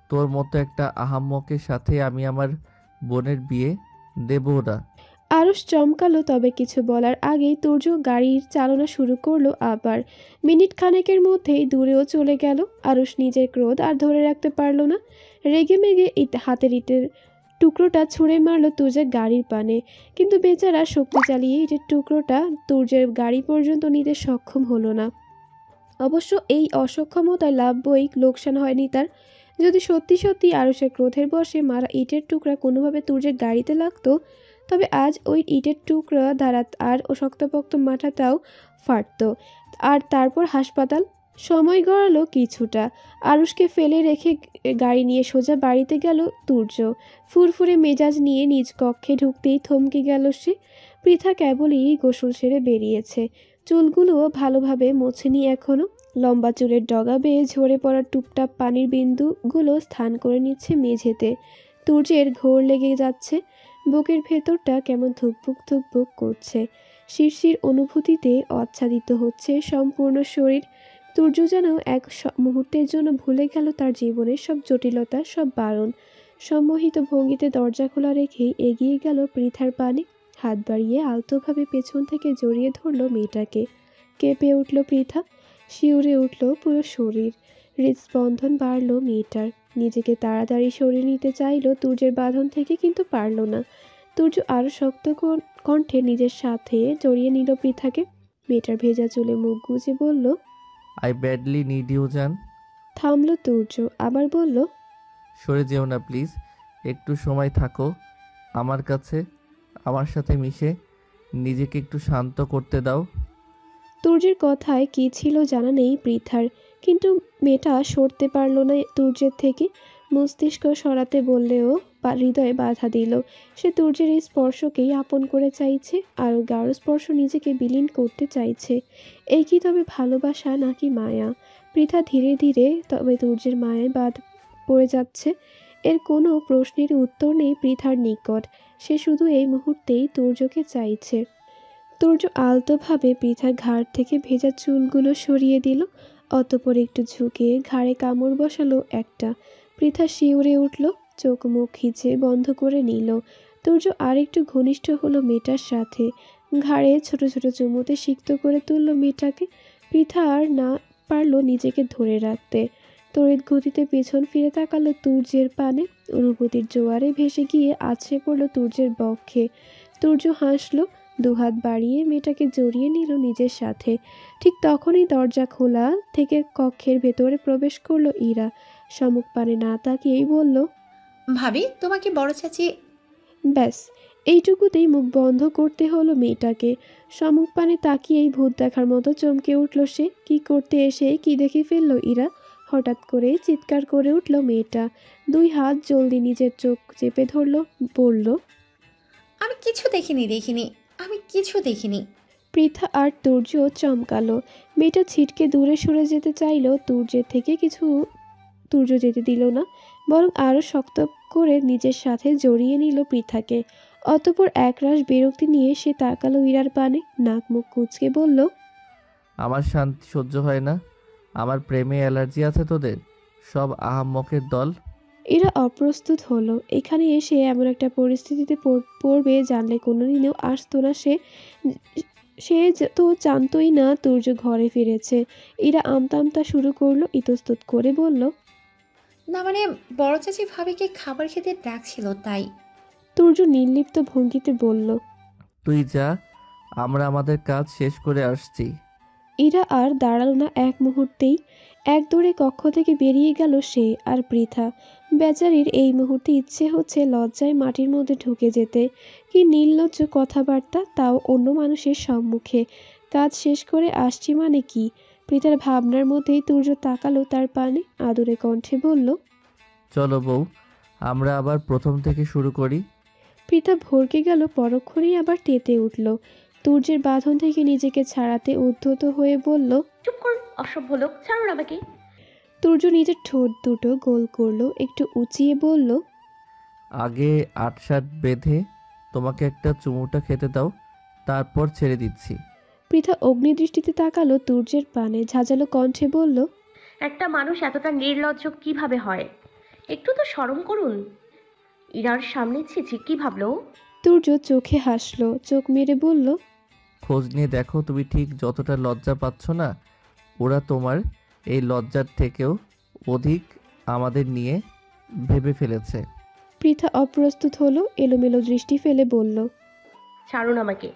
Speaker 4: তোর মতো একটা আহাম্মকের সাথে আমি আমার বোনের বিয়ে দেব না।
Speaker 3: আরুষ চমকালো, তবে কিছু বলার আগেই তুর্য গাড়ির চালনা শুরু করলো আবার। মিনিট খানেকের মধ্যেই দূরেও চলে গেল। আরুষ নিজের ক্রোধ আর ধরে রাখতে পারল না, রেগে মেগে হাতের ইটের টুকরোটা ছুঁড়ে মারল তুর্যের গাড়ির পানে। কিন্তু বেচারা শক্তি চালিয়ে ইটের টুকরোটা তুর্যের গাড়ি পর্যন্ত নিতে সক্ষম হলো না। অবশ্য এই অসক্ষমতায় লাভ বই লোকসান হয়নি তার। যদি সত্যি সত্যি আরুষের ক্রোধের বশে মারা ইটের টুকরা কোনোভাবে তুর্যের গাড়িতে লাগতো, তবে আজ ওই ইটের টুকরা দ্বারা আর ও শক্তপোক্ত মাথাটাও ফাটত। আর তারপর হাসপাতাল। সময় গড়ালো কিছুটা। আরুষকে ফেলে রেখে গাড়ি নিয়ে সোজা বাড়িতে গেল তুর্য। ফুরফুরে মেজাজ নিয়ে নিজ কক্ষে ঢুকতেই থমকে গেল সে। পৃথা কেবলই গোসল সেরে বেরিয়েছে। চুলগুলোও ভালোভাবে মোছেনি এখনো। লম্বা চুলের ডগা বেয়ে ঝরে পড়া টুপটাপ পানির বিন্দুগুলো স্থান করে নিচ্ছে মেঝেতে। তুর্যের ঘোর লেগে যাচ্ছে। বুকের ভেতরটা কেমন ধুকপুক ধুকপুক করছে। শিরশির অনুভূতিতে আচ্ছাদিত হচ্ছে সম্পূর্ণ শরীর। তুর্য যেন এক মুহূর্তের জন্য ভুলে গেল তার জীবনের সব জটিলতা, সব বারণ। সম্মোহিত ভঙ্গিতে দরজা খোলা রেখেই এগিয়ে গেল পৃথার পানে। হাত বাড়িয়ে আলতোভাবে পেছন থেকে জড়িয়ে ধরল মেয়েটাকে। কেঁপে উঠল পৃথা। শিউরে উঠল পুরো শরীর। হৃদস্পন্দন বাড়ল মেয়েটার। নিজেকে তাড়াতাড়ি সরিয়ে নিতে চাইল তুর্যের বাঁধন থেকে, কিন্তু পারল না। তুর্য আরও শক্ত কণ্ঠে নিজের সাথে জড়িয়ে নিল পৃথাকে। মেয়েটার ভেজা চুলে মুখ গুজে বলল,
Speaker 4: আই ব্যাডলি নিড ইউ জান।
Speaker 3: থামল তুর্য, আবার বলল,
Speaker 4: সরে যেও না প্লিজ, একটু সময় থাকো আমার কাছে, আমার সাথে মিশে নিজেকে একটু শান্ত করতে দাও।
Speaker 3: তুর্যের কথায় কী ছিল জানা নেই পৃথার, কিন্তু মেয়েটা সরতে পারল না তুর্যের থেকে। মস্তিষ্ক সরাতে বললেও হৃদয়ে বাধা দিল। সে তুর্যের এই স্পর্শকেই আপন করে চাইছে, আরও গাঢ় স্পর্শ নিজেকে বিলীন করতে চাইছে। এই কি তবে ভালোবাসা নাকি মায়া? পৃথা ধীরে ধীরে তবে তুর্যের মায়ায় বাদ পড়ে যাচ্ছে। এর কোনো প্রশ্নের উত্তর নেই পৃথার নিকট। সে শুধু এই মুহূর্তেই তুর্যকে চাইছে। তুর্য আলতোভাবে পৃথার ঘাড় থেকে ভেজা চুলগুলো সরিয়ে দিল। অতঃপর একটু ঝুঁকে ঘাড়ে কামড় বসালো একটা। পৃথা শিউরে উঠল, চোখ মুখ খিচে বন্ধ করে নিল। তুর্য আরেকটু ঘনিষ্ঠ হলো মেয়েটার সাথে। ঘাড়ে ছোট ছোট চুমুতে সিক্ত করে তুলল মেয়েটাকে। পৃথা আর না পারল নিজেকে ধরে রাখতে। তড়িৎ গতিতে পেছন ফিরে তাকালো তুর্যের পানে। অনুভূতির জোয়ারে ভেসে গিয়ে আছড়ে পড়ল তুর্যের বক্ষে। তুর্য হাসল, দুহাত বাড়িয়ে মেয়েটাকে জড়িয়ে নিল নিজের সাথে। ঠিক তখনই দরজা খোলা থেকে কক্ষের ভেতরে প্রবেশ করলো ইরা। সম্মুখ পানে না তাকিয়েই বলল,
Speaker 7: ভাবি, তোমাকে বড় চাচি।
Speaker 3: ব্যাস এইটুকুতেই মুখ বন্ধ করতে হলো মেয়েটাকে। সম্মুখ পানে তাকিয়েই ভূত দেখার মতো চমকে উঠল সে। কি করতে এসে কি দেখে ফেললো ইরা? হঠাৎ করে চিৎকার করে উঠল মেয়েটা। দুই হাত জলদি নিজের চোখ চেপে ধরল, বলল,
Speaker 7: আমি কিছু দেখিনি, আমি কিছু দেখিনি।
Speaker 3: পৃথা আর তুর্য চমকালো। মেয়েটা ছিটকে দূরে সরে যেতে চাইল, তুর্য যেতে দিল না, বরং আরও শক্ত করে নিজের সাথে জড়িয়ে নিল পৃথাকে। অতঃপর একরাশ বিরক্তি নিয়ে সে তাকালো ইরার পানে। নাক মুখ কুঁচকে বলল,
Speaker 4: আমার শান্তি সহ্য হয় না, আমার প্রেমে অ্যালার্জি আছে তোদের, সব আহাম্মকের দল।
Speaker 3: এরা অপ্রস্তুত হলো। এখানে এসে এমন একটা পরিস্থিতিতে পড়বে জানলে কোনোদিনও আসতো না সে। তো জানতোই না তুর্য ঘরে ফিরেছে। এরা আমতা শুরু করলো, ইতস্তত করে বলল,
Speaker 7: না মানে, বড় চাচি ভাবিকে খাবার খেতে ডাকছিল তাই।
Speaker 3: তুর্য নির্লিপ্ত ভঙ্গিতে বলল,
Speaker 4: তুই যা, আমরা আমাদের কাজ শেষ করে আসছি।
Speaker 3: ইরা আর দাঁড়ালো না এক মুহূর্তেই। এক দৌড়ে কক্ষ থেকে বেরিয়ে গেল সে আর পৃথা। বেচারির এই মুহূর্তে ইচ্ছে হচ্ছে লজ্জায় মাটির মধ্যে ঢুকে যেতে। কি নির্লজ্জ কথাবার্তা, তাও অন্য মানুষের সম্মুখে। কাজ শেষ করে আসছি মানে কি? পৃথার ভাবনার মধ্যেই তুর্য তাকালো তার পানে, আদুরে কণ্ঠে বলল,
Speaker 4: চলো বউ, আমরা আবার প্রথম থেকে শুরু করি।
Speaker 3: পৃথা ভরকে গেল, পরক্ষণেই আবার তেতে উঠল। তুর্যের বাঁধন থেকে নিজেকে ছাড়াতে উদ্ধত হয়ে বলল,
Speaker 2: চুপ কর, অসভ্য লোক, ছাড়ুন আমাকে।
Speaker 3: তুর্য নিজের ঠোঁট দুটো গোল করলো, একটু উঁচিয়ে বলল,
Speaker 4: আগে আটসাট বেঁধে তোমাকে একটা চুমুটা খেতে দাও, তারপর ছেড়ে দিচ্ছি।
Speaker 3: পৃথা অগ্নিদৃষ্টিতে তাকালো তুর্যের পানে, ঝাঁঝালো কণ্ঠে বলল,
Speaker 2: একটা মানুষ এতটা নির্লজ্জ কিভাবে হয়? একটু তো শরম করুন। ইরার সামনে ছিছি, কি ভাবলো?
Speaker 3: তুর্য চোখে হাসলো, চোখ মেরে বলল,
Speaker 4: খোঁজ নিয়ে দেখো, তুমি ঠিক যতটা লজ্জা পাচ্ছ না, ওরা তোমার এই লজ্জার থেকেও অধিক আমাদের নিয়ে ভেবে ফেলেছে।
Speaker 3: পৃথা অপ্রস্তুত হলো, এলোমেলো দৃষ্টি ফেলে বলল,
Speaker 2: ছাড়ুন আমাকে।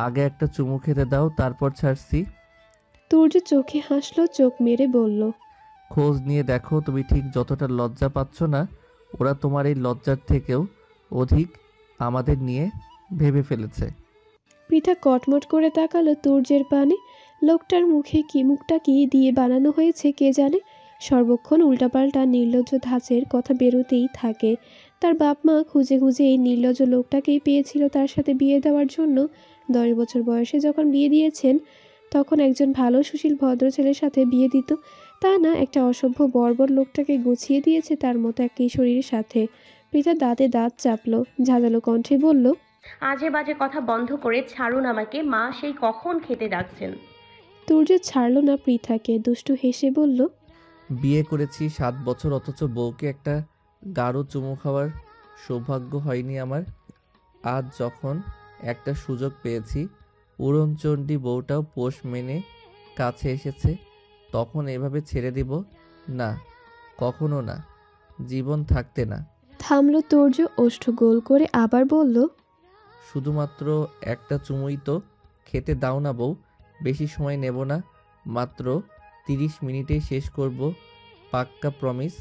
Speaker 4: আগে একটা চুমু খেতে দাও, তারপর ছাড়ছি।
Speaker 3: তুর্য চোখে হাসলো, চোখ মেরে বলল,
Speaker 4: খোঁজ নিয়ে দেখো, তুমি ঠিক যতটা লজ্জা পাচ্ছ না, ওরা তোমার এই লজ্জার থেকেও অধিক আমাদের নিয়ে ভেবে ফেলেছে।
Speaker 3: পৃথা কটমট করে তাকালো তুর্যের পানে। লোকটার মুখটা কি দিয়ে বানানো হয়েছে কে জানে। সর্বক্ষণ উল্টাপাল্টা নির্লজ্জ ধাঁচের কথা বেরোতেই থাকে। তার বাপ মা খুঁজে খুঁজে এই নির্লজ্জ লোকটাকেই পেয়েছিল তার সাথে বিয়ে দেওয়ার জন্য। 10 বছর বয়সে যখন বিয়ে দিয়েছেন তখন একজন ভালো সুশীল ভদ্র ছেলের সাথে বিয়ে দিত, তা না একটা অসভ্য বর্বর লোকটাকে গুছিয়ে দিয়েছে তার মতো এক কিশোরীর সাথে। পৃথা দাঁতে দাঁত চাপলো, ঝাঁঝালো কণ্ঠে বলল,
Speaker 2: আজে বাজে কথা বন্ধ করে ছাড়ুন আমাকে, মা সেই কখন খেতে ডাকছেন।
Speaker 3: তুর্য ছাড়ল না পৃথাকে, দুষ্টু হেসে বলল,
Speaker 4: বিয়ে করেছি 7 বছর, অথচ বউকে একটা গাঢ় চুমু খাওয়ার সৌভাগ্য হয়নি আমার। আজ যখন একটা সুযোগ পেয়েছি, উড়নচণ্ডী বউটাও পোষ মেনে কাছে এসেছে, তখন এভাবে ছেড়ে দিব না, কখনো না, জীবন থাকতে না।
Speaker 3: থামলো তুর্য, ওষ্ঠ গোল করে আবার বলল,
Speaker 4: শুধুমাত্র একটা চুমুই তো খেতে দাও না বউ, বেশি সময় নেব না, মাত্র 30 মিনিটেই শেষ করব, পাক্কা প্রমিস।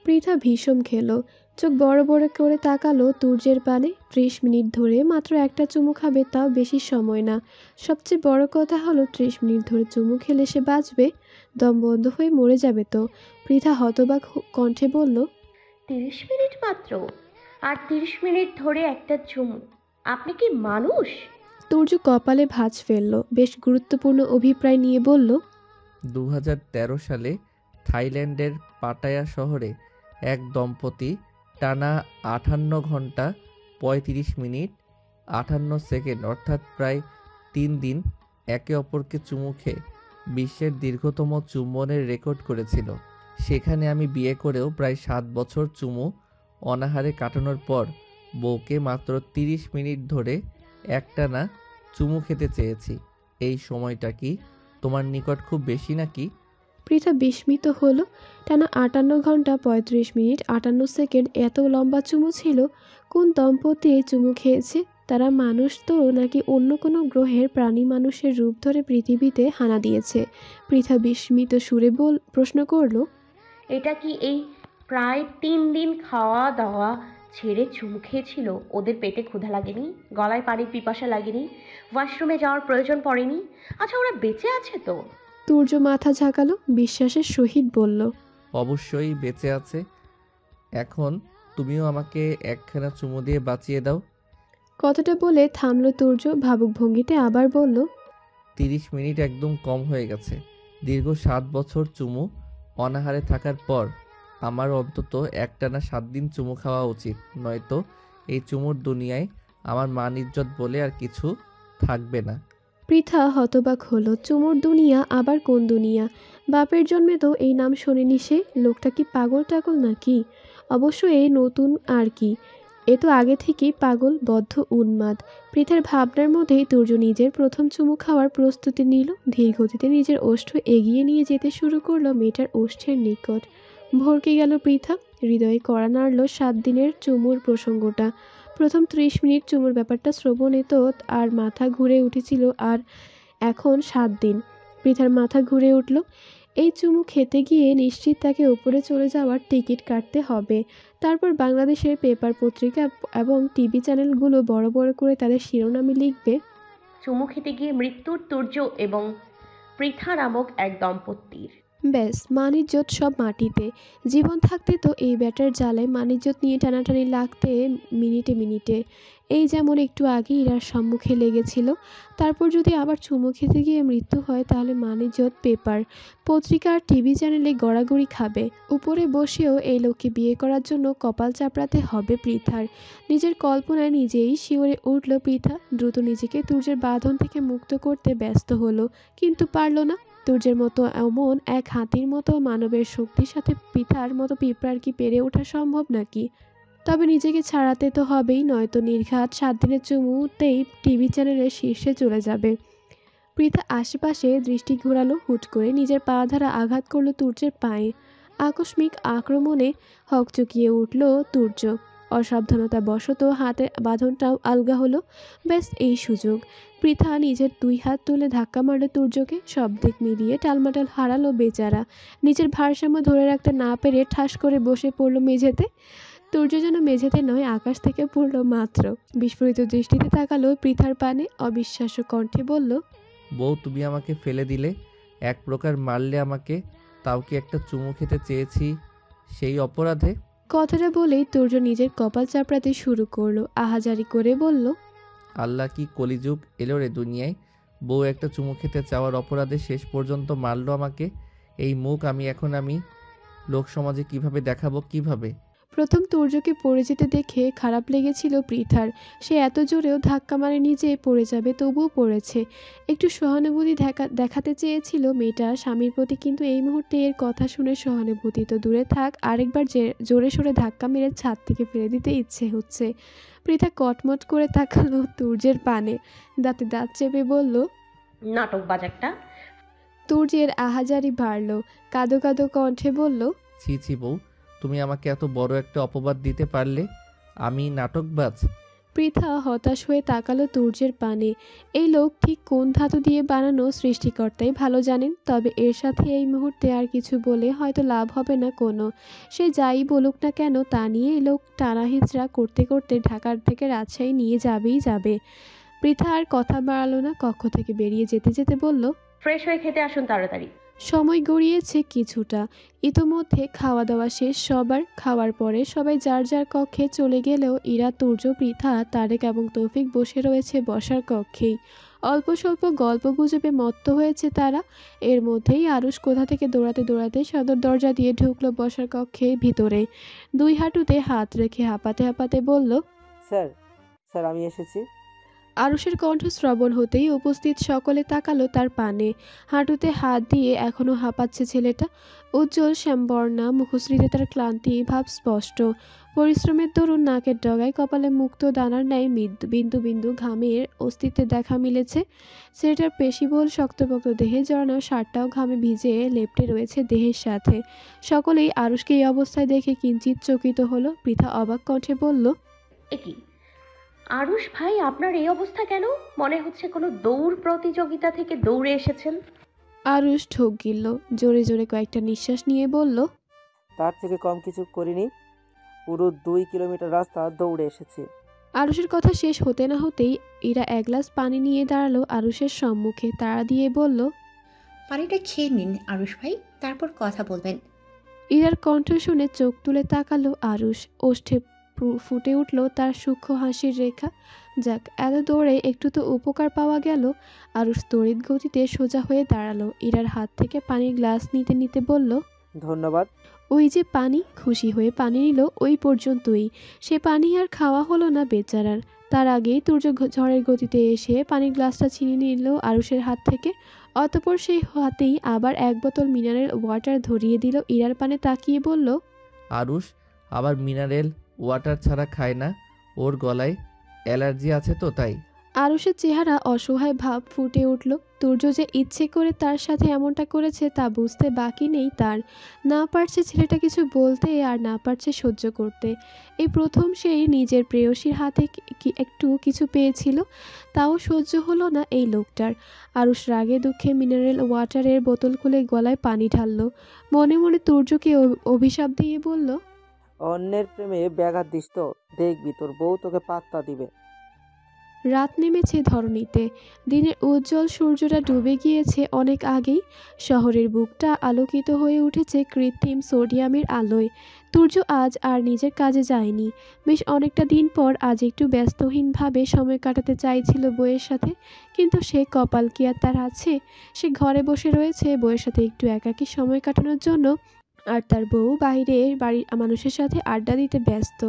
Speaker 3: পৃথা ভীষণ খেলো, চোখ বড় বড় করে তাকালো তুর্যের পানে। 30 মিনিট ধরে মাত্র একটা চুমু খাবে, তাও বেশি সময় না। সবচেয়ে বড় কথা হলো 30 মিনিট ধরে চুমু খেলে সে বাঁচবে, দম বন্ধ হয়ে মরে যাবে তো। পৃথা হতবাক কণ্ঠে বলল,
Speaker 2: 30 মিনিট মাত্র? আর 30 মিনিট ধরে একটা চুমু? আপনি কি মানুষ?
Speaker 3: তুর্য কপালে ভাঁজ ফেললো, বেশ গুরুত্বপূর্ণ অভিপ্রায় নিয়ে বলল,
Speaker 4: 2013 সালে থাইল্যান্ডের পাটায়া শহরে এক দম্পতি টানা 58 ঘন্টা 35 মিনিট 58 সেকেন্ড অর্থাৎ প্রায় 3 দিন একে অপরকে চুমু খেয়ে বিশ্বের দীর্ঘতম চুম্বনের রেকর্ড করেছিল। সেখানে আমি বিয়ে করেও প্রায় 7 বছর চুমু অনাহারে কাটানোর পর বউকে মাত্র 30 মিনিট ধরে একটানা চুমু খেতে চেয়েছি। এই সময়টা কি তোমার নিকট খুব বেশি নাকি?
Speaker 3: পৃথা বিস্মিত হলো। টানা 58 ঘন্টা 35 মিনিট 58 সেকেন্ড এত লম্বা চুমু ছিল? কোন দম্পতি এই চুমু খেয়েছে? তারা মানুষ তো নাকি অন্য কোনো গ্রহের প্রাণী মানুষের রূপ ধরে পৃথিবীতে হানা দিয়েছে? পৃথা বিস্মিত সুরে প্রশ্ন করলো,
Speaker 2: এটা কি এই প্রায় 3 দিন খাওয়া দাওয়া ছেড়ে চুমু খেয়েছিল? ওদের পেটে ক্ষুধা লাগেনি, গলায় পানির পিপাসা লাগেনি, ওয়াশরুমে যাওয়ার প্রয়োজন পড়েনি? আচ্ছা, ওরা বেঁচে আছে তো?
Speaker 3: তুর্য মাথা ঝাঁকালো, বিশ্বাসের সহিত বলল,
Speaker 4: অবশ্যই বেঁচে আছে। এখন তুমিও আমাকে একখানা চুমু দিয়ে বাঁচিয়ে দাও।
Speaker 3: কথাটা বলে থামলো তুর্য, ভাবুক ভঙ্গিতে আবার বলল,
Speaker 4: 30 মিনিট একদম কম হয়ে গেছে। দীর্ঘ 7 বছর চুমু অনাহারে থাকার পর আমার অন্তত একটানা 7 দিন চুমু খাওয়া উচিত, নয়তো এই চুমুর দুনিয়ায় আমার মান ইজ্জত বলে আর কিছু থাকবে না।
Speaker 3: পৃথা হতবাক হলো। চুমুর দুনিয়া আবার কোন দুনিয়া? বাপের জন্মে তো এই নাম শোনেনি সে। লোকটা কি পাগল টাগল নাকি? অবশ্য এই নতুন আর কি, এ তো আগে থেকেই পাগল, বদ্ধ, উন্মাদ। পৃথার ভাবনার মধ্যেই তুর্য নিজের প্রথম চুমু খাওয়ার প্রস্তুতি নিল। ধীর গতিতে নিজের ওষ্ঠ এগিয়ে নিয়ে যেতে শুরু করলো মেয়েটার ওষ্ঠের নিকট। ভরকে গেল পৃথা, হৃদয়ে কড়া নাড়ল 7 দিনের চুমুর প্রসঙ্গটা। প্রথম 30 মিনিট চুমুর ব্যাপারটা শ্রবণে তো আর মাথা ঘুরে উঠেছিল, আর এখন 7 দিন। পৃথার মাথা ঘুরে উঠল। এই চুমু খেতে গিয়ে নিশ্চিত তাকে উপরে চলে যাওয়ার টিকিট কাটতে হবে। তারপর বাংলাদেশের পেপার পত্রিকা এবং টিভি চ্যানেলগুলো বড় বড় করে তাদের শিরোনামে লিখবে,
Speaker 2: চুমু খেতে গিয়ে মৃত্যুর তুর্য এবং পৃথা নামক এক দম্পতির।
Speaker 3: ব্যাস, মানিজ্জত সব মাটিতে। জীবন থাকতে তো এই ব্যাটার জ্বালায় মানিজ্জত নিয়ে টানাটানি লাগতে মিনিটে মিনিটে। এই যেমন একটু আগে ইরার সম্মুখে লেগেছিল। তারপর যদি আবার চুমু খেতে গিয়ে মৃত্যু হয়, তাহলে মানিজ্জত পেপার, পত্রিকা আর টিভি চ্যানেলে গড়াগড়ি খাবে। উপরে বসেও এই লোককে বিয়ে করার জন্য কপাল চাপড়াতে হবে পৃথার। নিজের কল্পনায় নিজেই শিওরে উঠল পৃথা। দ্রুত নিজেকে তুর্যের বাঁধন থেকে মুক্ত করতে ব্যস্ত হলো, কিন্তু পারল না। তুর্যের মতো এমন এক হাতির মতো মানবের শক্তির সাথে পৃথার মতো পিঁপড়ার কি পেরে ওঠা সম্ভব নাকি? তবে নিজেকে ছাড়াতে তো হবেই, নয়তো নির্ঘাত 7 দিনের চুমুতেই টিভি চ্যানেলের শীর্ষে চলে যাবে। পৃথা আশেপাশে দৃষ্টি ঘোরালো, হুট করে নিজের পা ধারা আঘাত করলো তুর্যের পায়ে। আকস্মিক আক্রমণে হকচকিয়ে উঠল তুর্য। অসাবধানতা বশত হাতের বাঁধনটাও আলগা হলো। ব্যাস এই সুযোগ। পৃথা নিজের 2 হাত তুলে ধাক্কা মারল তুর্যকে। সব দিক মিলিয়ে টালমাটাল হারালো বেচারা। নিজের ভারসাম্য ধরে রাখতে না পেরে ঠাস করে বসে পড়ল মেঝেতে। তুর্য যেন মেঝেতে নয় আকাশ থেকে পড়ল মাত্র। বিস্ফোরিত দৃষ্টিতে তাকালো পৃথার পানে, অবিশ্বাস্য কণ্ঠে বলল,
Speaker 4: বউ তুমি আমাকে ফেলে দিলে, এক প্রকার মারলে আমাকে, তাও কি একটা চুমু খেতে চেয়েছি সেই অপরাধে?
Speaker 3: কথাটা বলেই তুর্য নিজের কপাল চাপড়াতে শুরু করলো। আহাজারি করে বলল,
Speaker 4: আল্লাহ কি কলিযুগ এলো রে দুনিয়ায়, বউ একটা চুমু খেতে চাওয়ার অপরাধে শেষ পর্যন্ত মারলো আমাকে। এই মুখ আমি লোক সমাজে কিভাবে দেখাবো, কিভাবে?
Speaker 3: প্রথম তুর্যকে পড়ে যেতে দেখে খারাপ লেগেছিল পৃথার। সে এত জোরেও ধাক্কা মারেনি যে পড়ে যাবে, তবুও পড়েছে। একটু সহানুভূতি দেখাতে চেয়েছিল মেয়েটা স্বামীর প্রতি, কিন্তু এই মুহূর্তে এর কথা শুনে সহানুভূতি তো দূরে থাক, আরেকবার জোরে সোরে ধাক্কা মেরে ছাদ থেকে ফেলে দিতে ইচ্ছে হচ্ছে। পৃথা কটমট করে তাকালো তুর্যের পানে, দাঁতে দাঁত চেপে বলল,
Speaker 2: নাটকবাজ একটা।
Speaker 3: তুর্যের আহাজারি বাড়ল, কাঁদো কাঁদো কণ্ঠে বলল,
Speaker 4: ছি ছি বউ, তুমি আমাকে এত বড় একটা অপবাদ দিতে পারলে? আমি নাটকবাজ?
Speaker 3: পৃথা হতাশ হয়ে তাকালো তুর্যের পানে। এই লোক ঠিক কোন ধাতু দিয়ে বানানো সৃষ্টিকর্তাই ভালো জানেন। তবে এর সাথে এই মুহূর্তে আর কিছু বলে হয়তো লাভ হবে না কোনো। সে যাই বলুক না কেন, তা নিয়ে এই লোক টানা হিচড়া করতে করতে ঢাকার থেকে রাজশাহী নিয়ে যাবেই যাবে। পৃথা আর কথা বাড়ালো না, কক্ষ থেকে বেরিয়ে যেতে যেতে বলল,
Speaker 2: ফ্রেশ হয়ে খেতে আসুন তাড়াতাড়ি।
Speaker 3: সময় গড়িয়েছে কিছুটা। ইতোমধ্যে খাওয়া দাওয়া শেষ সবার। খাওয়ার পরে সবাই যার যার কক্ষে চলে গেলেও ইরা, তুর্য, পৃথা, তারেক এবং তৌফিক বসে রয়েছে বসার কক্ষেই। অল্প স্বল্প গল্প গুজবে মত্ত হয়েছে তারা। এর মধ্যেই আরুষ কোথা থেকে দৌড়াতে দৌড়াতে সদর দরজা দিয়ে ঢুকলো বসার কক্ষে ভিতরে। 2 হাঁটুতে হাত রেখে হাঁপাতে হাঁপাতে বলল,
Speaker 8: স্যার স্যার আমি এসেছি।
Speaker 3: আরুষের কণ্ঠ শ্রবণ হতেই উপস্থিত সকলে তাকালো তার পানে। হাঁটুতে হাত দিয়ে এখনো হাঁপাচ্ছে ছেলেটা। উজ্জ্বল শ্যামবর্ণা মুখশ্রীতে তার ক্লান্তি ভাব স্পষ্ট। পরিশ্রমের দরুন নাকের ডগায় কপালে মুক্ত দানার ন্যায় বিন্দু বিন্দু ঘামের অস্তিত্বে দেখা মিলেছে। ছেলেটার পেশিবহুল শক্তপোক্ত দেহে জড়ানো শার্টটাও ঘামে ভিজে লেপ্টে রয়েছে দেহের সাথে। সকলেই আরুষকে এই অবস্থায় দেখে কিঞ্চিত চকিত হলো। পৃথা অবাক কণ্ঠে বলল,
Speaker 2: একই আরুষ ভাই, আপনার এই অবস্থা কেন? মনে হচ্ছে কোনো দৌড় প্রতিযোগিতা থেকে দৌড়ে এসেছেন।
Speaker 3: আরুষ ঠোক গিলল, জোরে জোরে কয়েকটা নিঃশ্বাস নিয়ে বলল,
Speaker 8: তার থেকে কম কিছু করিনি, পুরো 2 কিলোমিটার রাস্তা দৌড়ে এসেছি।
Speaker 3: আরুষের কথা শেষ হতে না হতেই ইরা এক গ্লাস পানি নিয়ে দাঁড়ালো আরুষের সম্মুখে। তাড়া দিয়ে বলল,
Speaker 7: পানিটা খেয়ে নিন আরুষ ভাই, তারপর কথা বলবেন।
Speaker 3: ইরার কণ্ঠ শুনে চোখ তুলে তাকালো আরুষ। ওষ্ঠে ফুটে উঠল তার সূক্ষ্ম হাসির রেখা। যাক, এত দৌড়ে একটু তো উপকার পাওয়া গেল। আরুষ তড়িৎ গতিতে সোজা হয়ে দাঁড়ালো। ইরার হাত থেকে পানির গ্লাস নিতে নিতে বলল,
Speaker 8: ধন্যবাদ।
Speaker 3: ওই যে পানি। খুশি হয়ে পানি নিল ওই পর্যন্তই। সে পানি আর খাওয়া হলো না বেচারার। তার আগেই তুর্য ঝড়ের গতিতে এসে পানির গ্লাসটা ছিনিয়ে নিল আরুষের হাত থেকে। অতঃপর সেই হাতেই আবার 1 বোতল মিনারেল ওয়াটার ধরিয়ে দিল ইরার পানে তাকিয়ে বলল,
Speaker 4: আরুষ আবার মিনারেল ওয়াটার ছাড়া খায় না, ওর গলায় অ্যালার্জি আছে তো তাই।
Speaker 3: আরুষের চেহারা অসহায় ভাব ফুটে উঠল। তুর্য যে ইচ্ছে করে তার সাথে এমনটা করেছে তা বুঝতে বাকি নেই তার। না পারছে ছেলেটা কিছু বলতে, আর না পারছে সহ্য করতে। এই প্রথম সেই নিজের প্রেয়সীর হাতে একটু কিছু পেয়েছিল, তাও সহ্য হলো না এই লোকটার। আরুষ রাগে দুঃখে মিনারেল ওয়াটারের বোতল খুলে গলায় পানি ঢালল। মনে মনে তুর্যকে অভিশাপ দিয়ে বলল,
Speaker 8: অন্যের প্রেমে ব্যাঘাত দিস তো, দেখবি তোর বউ তোকে পাত্তা দিবে।
Speaker 3: রাত নেমেছে ধরণীতে। দিনের উজ্জ্বল সূর্যটা ডুবে গিয়েছে অনেক আগেই। শহরের বুকটা আলোকিত হয়ে উঠেছে কৃত্রিম সোডিয়ামের আলোয়। তুর্য আজ আর নিজের কাজে যায়নি। বেশ অনেকটা দিন পর আজ একটু ব্যস্তহীনভাবে সময় কাটাতে চাইছিল বউয়ের সাথে, কিন্তু সে কপাল কি আর তার আছে? সে ঘরে বসে রয়েছে বউয়ের সাথে একটু একাকী সময় কাটানোর জন্য, আর তার বউ বাইরে বাড়ির মানুষের সাথে আড্ডা দিতে ব্যস্ত।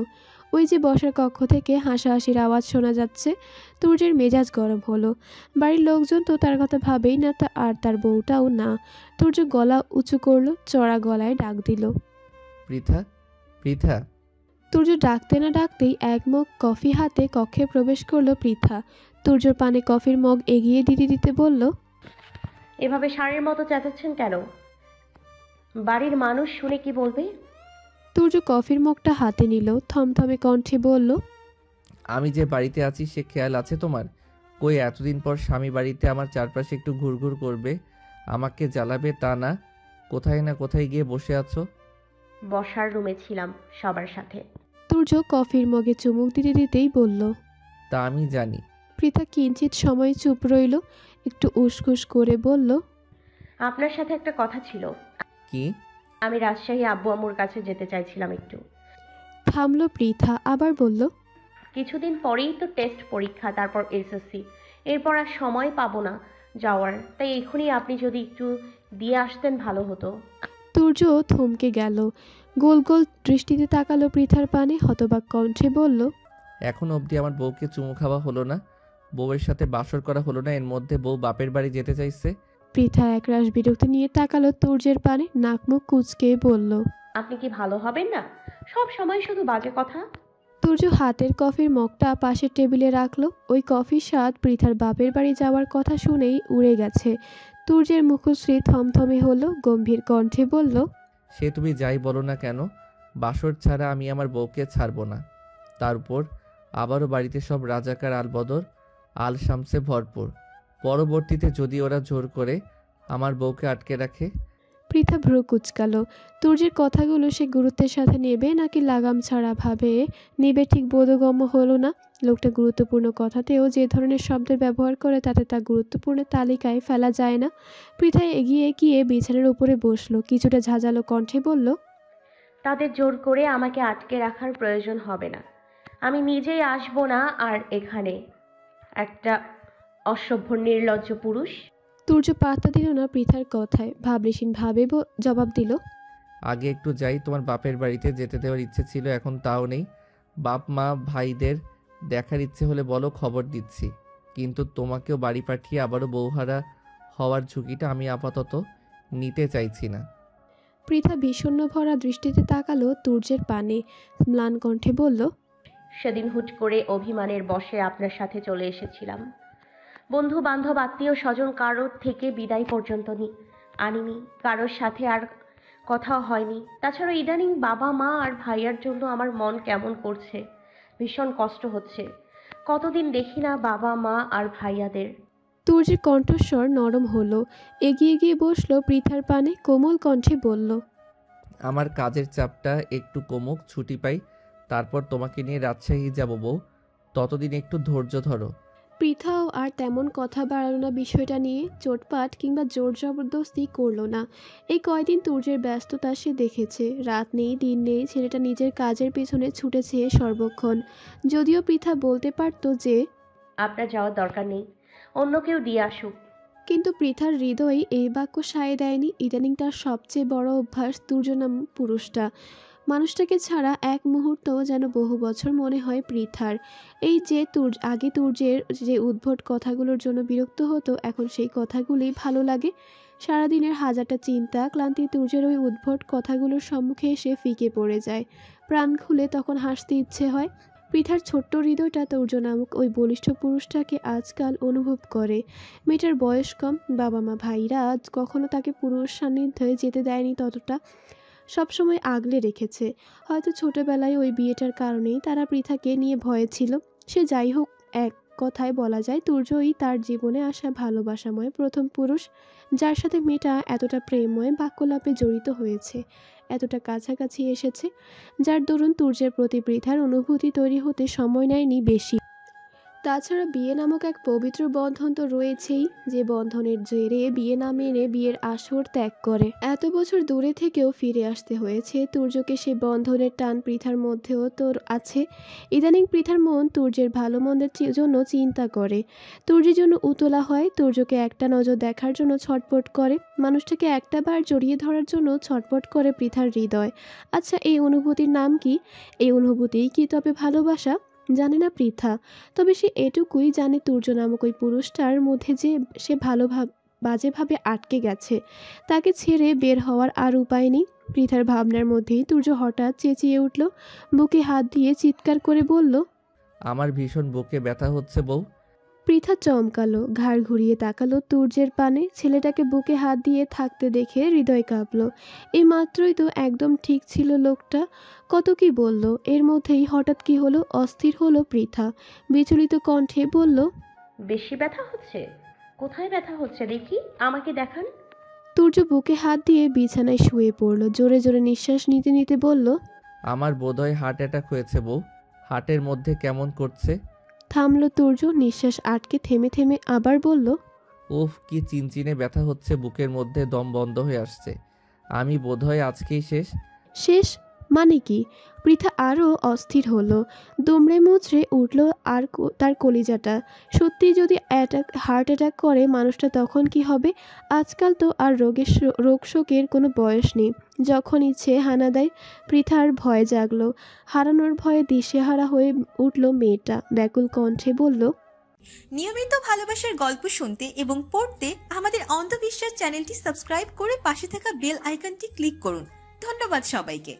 Speaker 3: ওই যে বসার কক্ষ থেকে হাসাহাসির আওয়াজ শোনা যাচ্ছে। তুর্যের মেজাজ গরম হলো। বাড়ির লোকজন তো তার কথা ভাবেই না, আর তার বউটাও না। তুর্য গলা উঁচু করলো, চড়া গলায় ডাক দিল,
Speaker 4: পৃথা, পৃথা।
Speaker 3: তুর্য ডাকতে না ডাকতেই 1 মগ কফি হাতে কক্ষে প্রবেশ করলো পৃথা। তুর্যর পানে কফির মগ এগিয়ে দিতে দিতে বলল,
Speaker 2: এভাবে ষাঁড়ের মতো চেঁচাচ্ছেন কেন? বাড়ির মানুষ শুনে কি বলবে?
Speaker 3: তুর্য কফির মগটা হাতে নিল, থমথমে কণ্ঠে বলল,
Speaker 4: আমি যে বাড়িতে আছি সে খেয়াল আছে তোমার? কই এতদিন পর স্বামী বাড়িতে আমার চারপাশে একটু ঘুরঘুর করবে, আমাকে জ্বালাবে তা না, কোথায় না কোথায় গিয়ে বসে আছো।
Speaker 2: বসার রুমে ছিলাম সবার সাথে।
Speaker 3: তুর্য কফির মগে চুমুক দিতে দিতেই বলল।
Speaker 4: তা আমি জানি।
Speaker 3: পৃথা কিঞ্চিত সময় চুপ রইল, একটু উসখুস করে বলল,
Speaker 2: আপনার সাথে একটা কথা ছিল।
Speaker 4: কি?
Speaker 2: আমি রাজশাহী আব্বু আম্মুর কাছে যেতে চাইছিলাম একটু।
Speaker 3: থামলো পৃথা, আবার বলল,
Speaker 2: কিছুদিন পরেই তো টেস্ট পরীক্ষা, তারপর এসএসসি, এরপর আর সময় পাবো না যাওয়ার, তাই এখনই আপনি যদি একটু দিয়ে আসতেন ভালো হতো।
Speaker 3: তুর্য থমকে গেল, গোল গোল দৃষ্টিতে তাকালো পৃথার পানে, হতবাক কণ্ঠে বলল,
Speaker 4: এখন অবধি আমার বউকে চুমু খাওয়া হলো না, বউয়ের সাথে বাসর করা হলো না, এর মধ্যে বউ বাপের বাড়ি যেতে চাইছে।
Speaker 3: পৃথা একরাশ বিরক্তি নিয়ে তাকালো তুর্যের পানে, নাক মুখ কুঁচকে বলল,
Speaker 2: আপনি কি ভালো হবেন না? সব সময় শুধু বাজে কথা।
Speaker 3: তুর্য হাতের কফির মগটা পাশের টেবিলে রাখলো। ওই কফির স্বাদ পৃথার বাপের বাড়ি যাওয়ার কথা শুনেই উড়ে গেছে। তুর্যের মুখশ্রী থমথমে হলো, গম্ভীর কণ্ঠে বলল,
Speaker 4: সে তুমি যাই বলো না কেন, বাসর ছাড়া আমি আমার বউকে ছাড়বো না। তার উপর আবারও বাড়িতে সব রাজাকার আলবদর আল শামসে ভরপুর। পরবর্তীতে যদি ওরা জোর করে আমার বউকে আটকে রাখে।
Speaker 3: পৃথা ভ্রু কুচকালো। তুর্যের কথাগুলো সে গুরুত্বের সাথে নেবে নাকি লাগাম ছাড়া ভাবে নেবে ঠিক বোধগম্য হলো না। লোকটা গুরুত্বপূর্ণ কথাতেও যে ধরনের শব্দের ব্যবহার করে তাতে তা গুরুত্বপূর্ণ তালিকায় ফেলা যায় না। পৃথা এগিয়ে গিয়ে বিছানার উপরে বসলো, কিছুটা ঝাঁঝালো কণ্ঠে বলল,
Speaker 2: তাদের জোর করে আমাকে আটকে রাখার প্রয়োজন হবে না, আমি নিজেই আসবো না। আর এখানে একটা অসভ্য নির্লজ্জ পুরুষ।
Speaker 3: তুর্য পাত্তা দিল না পৃথার কথায়, ভাবলেশীন ভাবে জবাব দিল,
Speaker 4: আগে একটু যাই, তোমার বাপের বাড়িতে যেতে দেওয়ার ইচ্ছে ছিল, এখন তাও নেই। বাপ মা ভাইদের দেখার ইচ্ছে হলে বলো, খবর দিচ্ছি। কিন্তু তোমাকেও বাড়ি পাঠিয়ে আবারও বউহারা হওয়ার ঝুঁকিটা আমি আপাতত নিতে চাইছি না।
Speaker 3: পৃথা বিষণ্ণ ভরা দৃষ্টিতে তাকালো তুর্যের পানে, ম্লান কণ্ঠে বলল,
Speaker 2: সেদিন হুট করে অভিমানের বশে আপনার সাথে চলে এসেছিলাম। বন্ধু বান্ধব আত্মীয় স্বজন কারোর থেকে বিদায় পর্যন্ত আনিনি, কারোর সাথে আর কথাও হয়নি। তাছাড়া ইদানিং বাবা মা আর ভাইয়ার জন্য আমার মন কেমন করছে, ভীষণ কষ্ট হচ্ছে। কতদিন দেখি না বাবা মা আর ভাইয়াদের।
Speaker 3: তুর্যের কণ্ঠস্বর নরম হলো, এগিয়ে গিয়ে বসলো পৃথার পানে, কোমল কণ্ঠে বলল,
Speaker 4: আমার কাজের চাপটা একটু কমুক, ছুটি পাই, তারপর তোমাকে নিয়ে রাজশাহী যাব বউ, ততদিন একটু ধৈর্য ধরো।
Speaker 3: পৃথাও আর তেমন কথা বাড়ালো না বিষয়টা নিয়ে, চোটপাট কিংবা জোর জবরদস্তি করলো না। এই কয়দিন তুর্যের ব্যস্ততা সে দেখেছে, রাত নেই দিন নেই ছেলেটা নিজের কাজের পেছনে ছুটেছে সর্বক্ষণ। যদিও পৃথা বলতে পারত যে
Speaker 2: আপনার যাওয়ার দরকার নেই, অন্য কেউ দিয়ে আসুক,
Speaker 3: কিন্তু পৃথার হৃদয় এই বাক্য সায় দেয়নি। ইদানিং তার সবচেয়ে বড় অভ্যাস তুর্য নাম পুরুষটা, মানুষটাকে ছাড়া এক মুহূর্ত যেন বহু বছর মনে হয় পৃথার। এই যে আগে তুর্যের যে উদ্ভট কথাগুলোর জন্য বিরক্ত হতো, এখন সেই কথাগুলোই ভালো লাগে। সারাদিনের হাজারটা চিন্তা ক্লান্তি তুর্যের ওই উদ্ভট কথাগুলোর সম্মুখে এসে ফিকে পড়ে যায়। প্রাণ খুলে তখন হাসতে ইচ্ছে হয়। পৃথার ছোট্ট হৃদয়টা তুর্য নামক ওই বলিষ্ঠ পুরুষটাকে আজকাল অনুভব করে। মেয়েটার বয়স কম, বাবা মা ভাইরা আজ কখনো তাকে পুরুষ সান্নিধ্যে যেতে দেয়নি, ততটা সবসময় আগলে রেখেছে। হয়তো ছোটবেলায় ওই বিয়েটার কারণেই তারা পৃথাকে নিয়ে ভয়ে ছিল। সে যাই হোক, এক কথায় বলা যায় তুর্যই তার জীবনে আসা ভালোবাসাময় প্রথম পুরুষ, যার সাথে মেয়েটা এতটা প্রেমময় বাক্যলাপে জড়িত হয়েছে, এতটা কাছাকাছি এসেছে, যার দরুন তুর্যের প্রতি পৃথার অনুভূতি তৈরি হতে সময় নেয়নি বেশি। তাছাড়া বিয়ে নামক এক পবিত্র বন্ধন তো রয়েছেই, যে বন্ধনের জেরে বিয়ে না মেনে বিয়ের আসর ত্যাগ করে। এত বছর দূরে থেকেও ফিরে আসতে হয়েছে তুর্যকে, সে বন্ধনের টান পৃথার মধ্যেও তোর আছে। ইদানিং পৃথার মন তুর্যের ভালো মন্দের জন্য চিন্তা করে, তুর্যের জন্য উতলা হয়, তুর্যকে একটা নজর দেখার জন্য ছটপট করে, মানুষটাকে একটা বার জড়িয়ে ধরার জন্য ছটপট করে পৃথার হৃদয়। আচ্ছা, এই অনুভূতির নাম কি? এই অনুভূতিই কি তবে ভালোবাসা? জানে না পৃথা, তবে সে এটুকুই জানে তুর্য নামক ওই পুরুষটার মধ্যে যে সে বাজেভাবে আটকে গেছে, তাকে ছেড়ে বের হওয়ার আর উপায় নেই। পৃথার ভাবনার মধ্যেই তুর্য হঠাৎ চেঁচিয়ে উঠল, বুকে হাত দিয়ে চিৎকার করে বলল,
Speaker 4: আমার ভীষণ বুকে ব্যথা হচ্ছে বউ।
Speaker 3: পৃথা চমকালো, ঘাড় ঘুরিয়ে তাকালো তুর্যের পানে। ছেলেটাকে বুকে হাত দিয়ে থাকতে দেখে হৃদয় কাঁপলো। এই মাত্রই তো একদম ঠিক ছিল লোকটা। কত কি বলল, এর মধ্যেই হঠাৎ কি হলো? অস্থির হলো পৃথা, বিচলিত কণ্ঠে বলল,
Speaker 2: বেশি ব্যথা হচ্ছে? কোথায় ব্যথা হচ্ছে দেখি, আমাকে দেখান।
Speaker 3: তুর্য বুকে হাত দিয়ে বিছানায় শুয়ে পড়ল। জোরে জোরে নিঃশ্বাস নিতে নিতে বলল,
Speaker 4: আমার বোধহয় হার্ট অ্যাটাক হয়েছে বউ। হার্টের মধ্যে কেমন করছে।
Speaker 3: থামলো তুর্য, নিঃশ্বাস আটকে থেমে থেমে আবার বলল,
Speaker 4: উফ, কি চিনচিনে ব্যথা হচ্ছে বুকের মধ্যে, দম বন্ধ হয়ে আসছে। আমি বোধহয় আজকেই শেষ।
Speaker 3: শেষ মানে কি? পৃথা আরও অস্থির হলো, দুমড়ে মুচড়ে উঠল আর তার কলিজাটা। সত্যি যদি হার্ট অ্যাটাক করে মানুষটা তখন কি হবে? আজকাল তো আর রোগ শোকের কোনো বয়স নেই, যখন ইচ্ছে হানা দেয়। পৃথার ভয় জাগলো, হারানোর ভয়ে দিশেহারা হয়ে উঠল মেয়েটা, ব্যাকুল কণ্ঠে বলল,
Speaker 1: নিয়মিত ভালোবাসার গল্প শুনতে এবং পড়তে আমাদের অন্ধবিশ্বাস চ্যানেলটি সাবস্ক্রাইব করে পাশে থাকা বেল আইকনটি ক্লিক করুন। ধন্যবাদ সবাইকে।